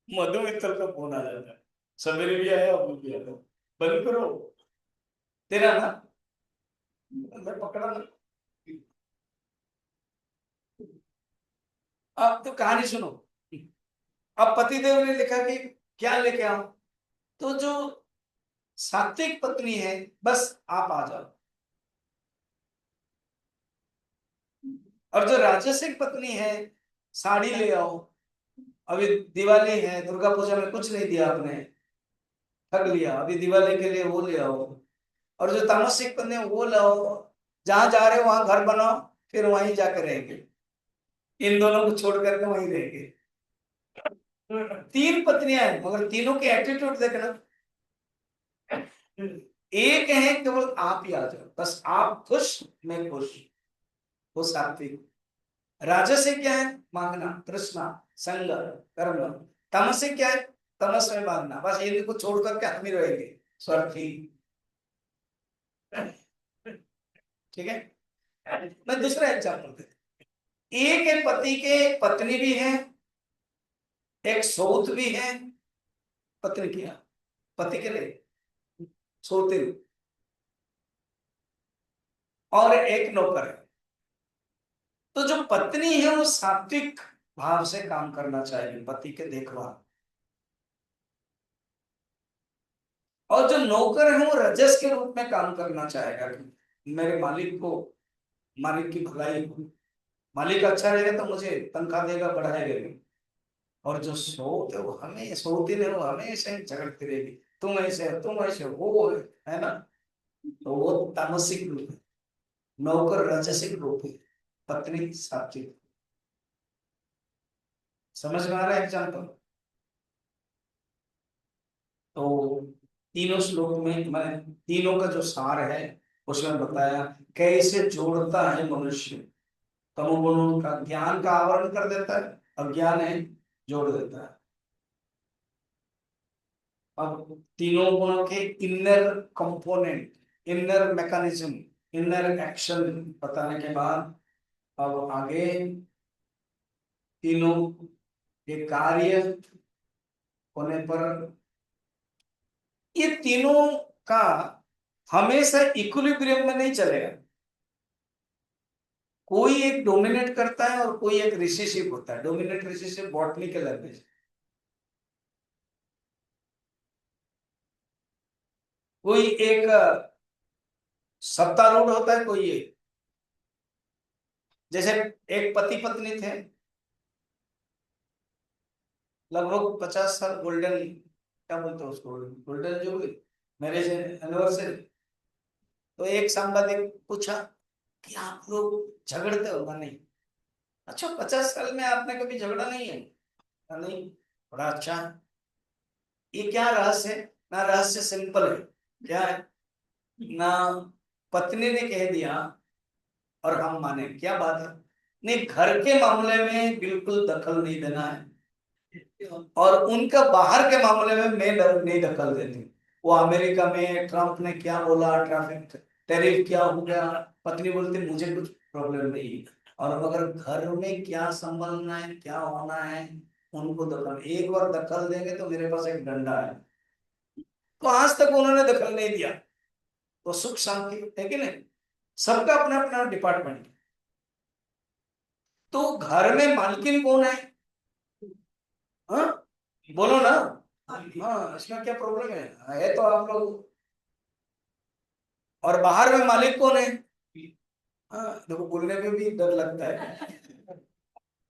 मधु मित्तल का फोन आ जाता है, सवेरे भी आया अब भी आया, बंद करो तेरा ना, मैं पकड़ा ना। अब तो कहानी सुनो। अब पतिदेव ने लिखा कि क्या लेके आओ, तो जो सात्विक पत्नी है, बस आप आ जाओ। और जो राजसिक पत्नी है, साड़ी ले आओ, अभी दिवाली है, दुर्गा पूजा में कुछ नहीं दिया आपने, ठग लिया, अभी दिवाली के लिए वो ले आओ। और जो तामसिक पत्नी है वो लाओ, जहां जा रहे हो वहां घर बनाओ, फिर वहीं जाकर रहेंगे, इन दोनों को छोड़ करके वहीं रहेंगे। तीन पत्नियां हैं मगर तीनों के एटीट्यूड देखना, एक है केवल आप ही आ जाओ, बस आप खुश मैं खुश, वो सात्विक। राजसिक क्या है? मांगना, तृष्णा, संग, कर्म। तमसिक क्या है? तमस में मांगना, बस ये को छोड़ करके आदमी रहेंगे स्वार्थी। ठीक है, मैं दूसरा एग्जाम्पल देता, एक है पति के पत्नी भी है, एक सौत भी है, पत्नी की पति के लिए सौतेन, और एक नौकर है। तो जो पत्नी है वो सात्विक भाव से काम करना चाहिए, पति के देखभाल। और जो नौकर है वो रजस के रूप में काम करना चाहेगा कि मेरे मालिक को, मालिक की भलाई हो, मालिक अच्छा रहेगा तो मुझे तनख्वाह देगा, बढ़ाएगा भी। और जो सोते वो हमें सोती नहीं, वो हमेशा ही झगड़ती रहेगी, तुम ऐसे हो, तुम ऐसे हो, वो है ना। तो वो तामसिक रूप है, नौकर राजसिक रूप है, पत्नी सात्विक। समझ में आ रहा है एग्जाम्पल? तो तीनों श्लोक में मैं तीनों का जो सार है उसमें बताया कैसे जोड़ता है मनुष्य। तमोगुणों का ज्ञान का आवरण कर देता है, अज्ञान है जोड़ देता है। अब तीनों गुणों के inner component, inner mechanism, inner action बताने के बाद अब आगे तीनों के कार्य होने पर ये तीनों का हमेशा इक्विलिब्रियम में नहीं चलेगा, कोई एक डोमिनेट करता है और कोई एक रिसेसिव होता है। डोमिनेट रिसेसिव बॉटनी के लैंग्वेज, कोई एक सत्तारूढ़ होता है, कोई एक, जैसे एक पति पत्नी थे, लगभग 50 साल गोल्डन, क्या बोलते हैं उसको, गोल्डन जुबली, मैरिज एनिवर्सरी। तो एक सांबादिक पूछा कि आप लोग झगड़ते हो? नहीं। अच्छा, 50 साल में आपने कभी झगड़ा नहीं है? नहीं। बड़ा अच्छा, ये क्या रहस्य है? ना रहस्य सिंपल है, क्या है ना, पत्नी ने कह दिया और हम माने, क्या बात है, नहीं घर के मामले में बिल्कुल दखल नहीं देना है, और उनका बाहर के मामले में मैं नहीं दखल देती। वो अमेरिका में ट्रम्प ने क्या बोला, ट्रैफिक टैरिफ क्या हो गया, पत्नी बोलती मुझे कुछ प्रॉब्लम नहीं। और मगर घर में क्या संभलना है, क्या होना है, उनको दखल, एक बार दखल देंगे तो मेरे पास एक डंडा है। तो आज तक उन्होंने दखल नहीं दिया, तो सुख शांति है कि नहीं। सबका अपना अपना डिपार्टमेंट। तो घर में मालकिन कौन है? हाँ, बोलो ना। हाँ, इसमें क्या प्रॉब्लम है तो आप लोग। और बाहर में मालिक कौन है? हाँ, देखो बोलने में भी डर लगता है।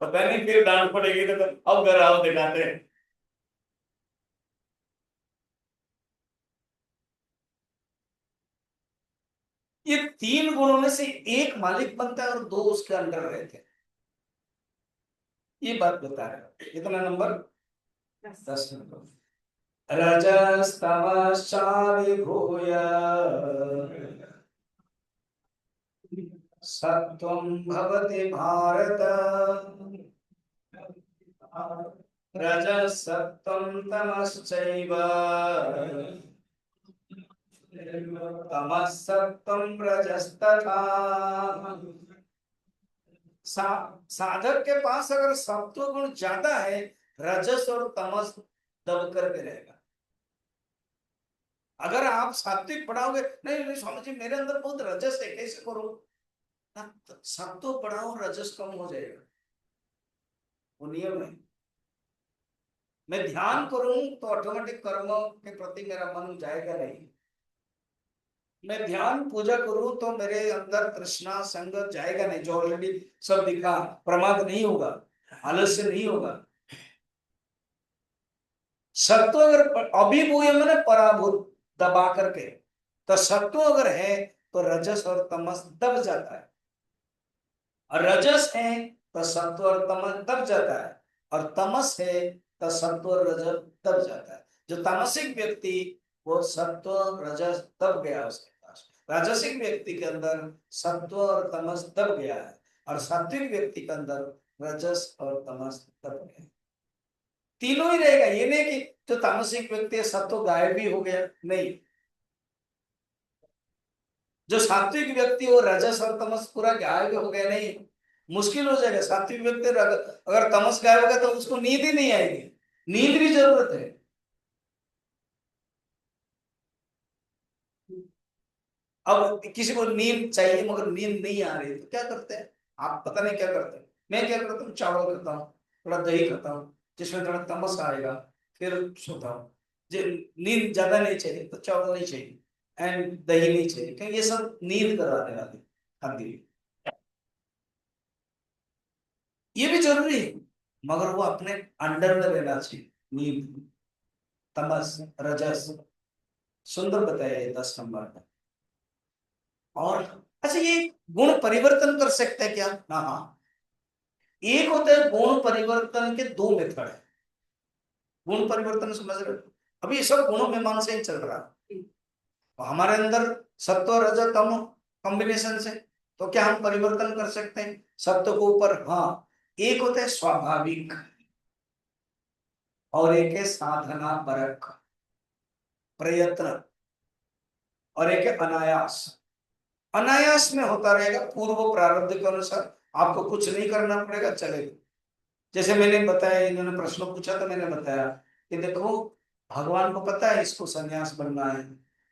पता नहीं फिर डांट पड़ेगी तो अब घर आओ दिखाते हैं। ये तीन गुणों में से एक मालिक बनता है और दो उसके अंडर रहते हैं। ये बात बता रहे हैं। इतना नंबर 10 नंबर। रजस्तमश्चाभिभूय सत्वं भवति भारत। रजसत्वं तमश्चैव तमसत्वं रजस्तथा। साधक के पास अगर सत्व गुण ज्यादा है, रजस और तमस दब करके रहेगा। अगर आप सात्विक बढ़ाओगे, नहीं नहीं स्वामी जी मेरे अंदर बहुत रजस है, कैसे करो? सत्व बढ़ाओ, रजस कम हो जाएगा, वो नियम है। मैं ध्यान करूं तो ऑटोमेटिक कर्मों के प्रति मेरा मन जाएगा नहीं। मैं ध्यान पूजा करूं तो मेरे अंदर तृष्णा संगत जाएगा नहीं, जो ऑलरेडी सब दिखा। प्रमाद नहीं होगा, आलस्य नहीं होगा। सत्व अगर अभिभूय मैंने पराभूत, दबा करके, तो सत्व अगर है तो रजस और तमस दब जाता है। और रजस है तो सत्व और तमस दब जाता है। और तमस है तो सत्व और रजस दब जाता है। जो तामसिक व्यक्ति, वो सत्व रजस दब गया उसके पास। राजसिक व्यक्ति के अंदर सत्व और तमस दब गया है, और सात्विक व्यक्ति के अंदर रजस और तमस दब गया। तीनों ही रहेगा, ये नहीं कि जो तामसिक व्यक्ति है सत्व गायब भी हो गया, नहीं। जो सात्विक व्यक्ति वो रजस और तमस पूरा गायब हो गया, नहीं। मुश्किल हो जाएगा। सात्विक व्यक्ति अगर तमस गायब होगा तो उसको नींद ही नहीं आएगी। नींद भी जरूरत है। अब किसी को नींद चाहिए मगर नींद नहीं आ रही तो क्या करते हैं? आप पता नहीं क्या करते हैं। मैं क्या करता हूँ, चावल खाता हूँ, थोड़ा दही खाता हूँ, जिसमें थोड़ा तमस आएगा, फिर सोता हूँ। नींद ज्यादा नहीं चाहिए तो चावल नहीं चाहिए एंड दही नहीं चाहिए, क्योंकि ये सब नींद कराने वाले खाद्य। ये भी जरूरी है, मगर वो अपने अंडर में रहना चाहिए। नींद, तमस, रजस। सुंदर बताया ये 10 नंबर में। और अच्छा, ये गुण परिवर्तन कर सकते हैं क्या? हाँ हाँ। एक होता है गुण परिवर्तन के दो मेथड है। गुण परिवर्तन समझ रहे हो? अभी ये सब गुणों में मन से ही चल रहा है। तो हमारे अंदर सत्व रज तम कॉम्बिनेशन से, तो क्या हम परिवर्तन कर सकते हैं सत्व को ऊपर? हाँ। एक होता है स्वाभाविक, और एक है साधना परक प्रयत्न, और एक है अनायास। अनायास में होता रहेगा पूर्व प्रारब्ध के अनुसार, आपको कुछ नहीं करना पड़ेगा, चलेगा। जैसे मैंने बताया, इन्होंने प्रश्न पूछा तो मैंने बताया कि देखो, भगवान को पता है इसको सन्यास बनना है,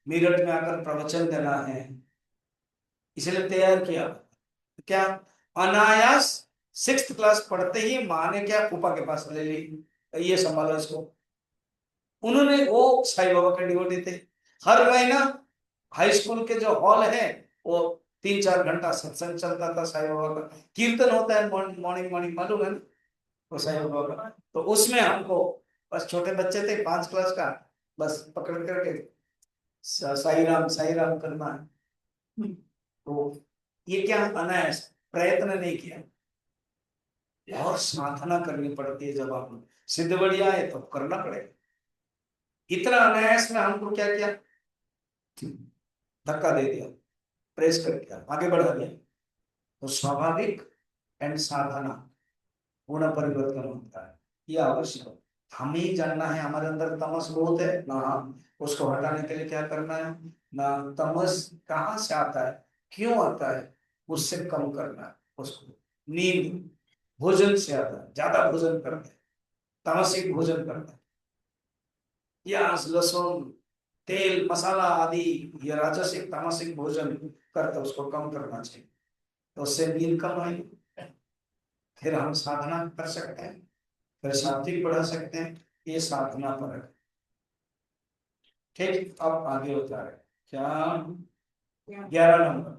मेरठ में आकर प्रवचन देना है, इसलिए तैयार किया। क्या अनायास 6th क्लास पढ़ते ही माँ ने क्या फूफा के पास ले ली, ये संभालो इसको। उन्होंने, वो साईं बाबा के डिवोटी थे। हर महीना हाई स्कूल के जो हॉल है, वो 3-4 घंटा सत्संग चलता था साईं बाबा का। कीर्तन होता है मॉर्निंग मॉर्निंग, मालूम है ना? वो साईं बाबा का, तो उसमें हमको, बस छोटे बच्चे थे 5 क्लास का, बस पकड़ करके साई राम करना है। तो ये क्या, अनायास, प्रयत्न नहीं किया। और साधना करनी पड़ती है, जब आप सिद्ध बढ़िया है तो करना पड़ेगा। इतना अनायास में हमको क्या किया, धक्का दे दिया, प्रेस कर दिया, आगे बढ़ा दिया। तो स्वाभाविक एंड साधना, गुण परिवर्तन होता है, ये आवश्यक है। हमें ही जानना है हमारे अंदर तमस बहुत है ना, उसको हटाने के लिए क्या करना है ना, तमस कहाँ से आता है, क्यों आता है, उससे कम करना है उसको। नींद, भोजन से आता है, ज्यादा भोजन करना है, तामसिक भोजन करना है, प्याज लहसुन तेल मसाला आदि, ये राजसिक तामसिक भोजन करते उसको कम करना चाहिए, तो उससे नींद कम आएगी। फिर हम साधना कर सकते हैं, फिर सात्विक बढ़ा सकते हैं, ये साधना पर है। ठीक, अब आगे बता रहे हैं। क्या 11 नंबर,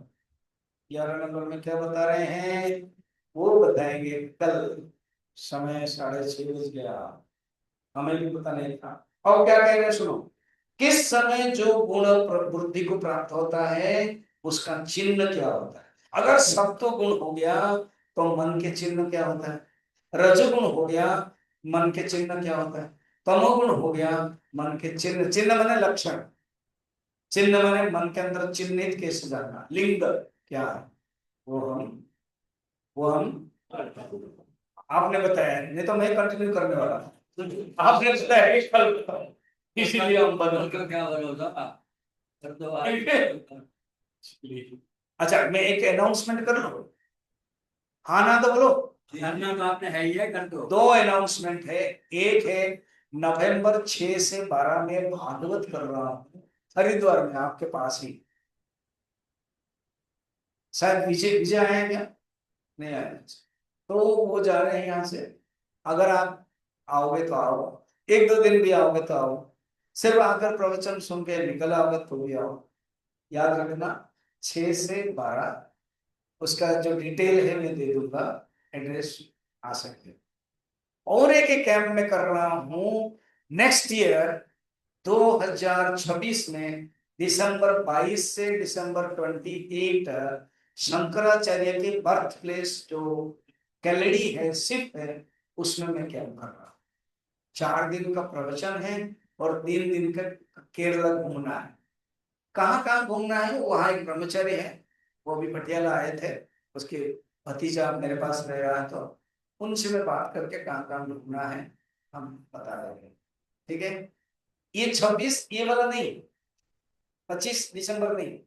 11 नंबर में क्या बता रहे हैं, वो बताएंगे कल। समय 6:30 बज गया, हमें भी पता नहीं था। और क्या कह रहे हैं सुनो, किस समय जो गुण बुद्धि को प्राप्त होता है उसका चिन्ह क्या होता है। अगर सत्व गुण हो गया तो मन के चिन्ह क्या होता है, रजोगुण हो गया मन के चिन्ह क्या होता है, तमोगुण हो गया मन के चिन्ह, चिन्ह माने लक्षण, चिन्ह माने मन के अंदर चिन्हित कैसे जाना, लिंग क्या है, वो हम आपने बताया, नहीं तो मैं कंटिन्यू करने वाला हूं। आपने बताया कि कल बताओ, इसीलिए हम बदल कर क्या बदलता कर दो। अच्छा मैं एक अनाउंसमेंट कर लूं, हाँ ना तो बोलो, करना तो आपने है ही है, कर दो। दो अनाउंसमेंट है, एक है नवंबर 6 से 12 में भागवत कर रहा हूँ हरिद्वार में आपके पास ही, शायद विजय विजय आए हैं क्या, नहीं आए, तो वो जा रहे हैं यहाँ से। अगर आप आओगे तो आओ, एक दो दिन भी आओगे तो आओ, सिर्फ आकर प्रवचन सुन के निकल आओगे तो भी आओ। याद रखना 6 से 12, उसका जो डिटेल है मैं दे दूंगा, एड्रेस आ सकते हैं। और एक कैंप में कर रहा हूँ नेक्स्ट ईयर 2026 में, दिसंबर 22 से दिसंबर 28, शंकराचार्य के बर्थ प्लेस जो कैलेडी है सिप है, उसमें मैं कैंप कर रहा हूँ। 4 दिन का प्रवचन है और 3 दिन का केरला घूमना है। कहाँ कहाँ घूमना है, वहाँ एक ब्रह्मचारी है, वो भी पटियाला आए थे, उसके भतीजा मेरे पास रह रहा है, तो उनसे मैं बात करके कहाँ कहाँ घूमना है हम बता देंगे। ठीक है, ये 26 ये वाला नहीं, 25 दिसंबर नहीं,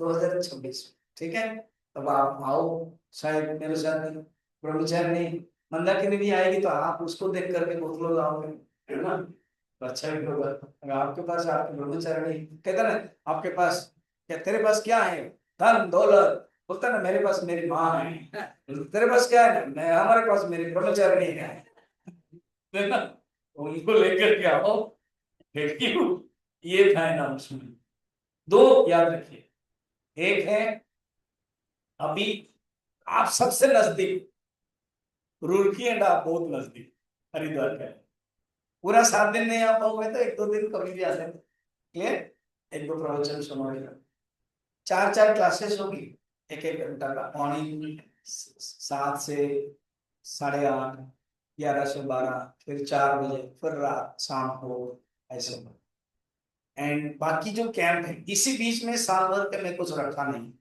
2026, ठीक है। तब आप आओ, शायद मेरे साथ ब्रह्मचारी नहीं, मंदाकिनी भी आएगी तो आप उसको देख करके बहुत लोग आओगे, है ना, तो अच्छा भी होगा। अगर आपके पास आपके ब्रह्मचारी नहीं, कहता ना आपके पास, क्या तेरे पास क्या है, धन दौलत, बोलता ना मेरे पास मेरी माँ है, तेरे पास क्या है ना, मैं हमारे पास मेरी ब्रह्मचारी नहीं है ना, उनको लेकर के आओ। थैंक यू, ये था नाम उसमें। दो याद रखिए, एक है अभी आप सबसे नजदीक रुड़की एंड आप बहुत नजदीक हरिद्वार का है। पूरा 7 दिन नहीं आ पाओगे तो एक दो दिन कभी भी आ सकते, क्लियर, एक दो प्रवचन सुनोगे, 4 4 क्लासेस होगी, एक एक घंटा का, मॉर्निंग 7 से 8:30, 11 से 12, फिर 4 बजे, फिर रात शाम को, ऐसे। एंड बाकी जो कैंप है इसी बीच में साल भर के मैं कुछ रखा नहीं,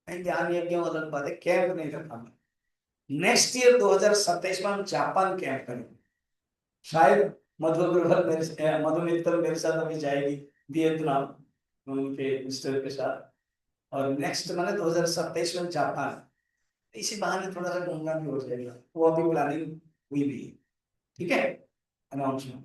मैं ध्यान यज्ञ अलग बात है, कैंप नहीं रखा मैं। नेक्स्ट ईयर 2027 में हम जापान कैंप करेंगे, शायद मधु अग्रवाल मधु मित्तल मेरे साथ अभी जाएगी वियतनाम उनके मिस्टर के साथ, और नेक्स्ट मैंने 2027 में जापान, इसी बहाने थोड़ा सा घूमना भी हो जाएगा, वो अभी प्लानिंग हुई भी है। ठीक है, अनाउंसमेंट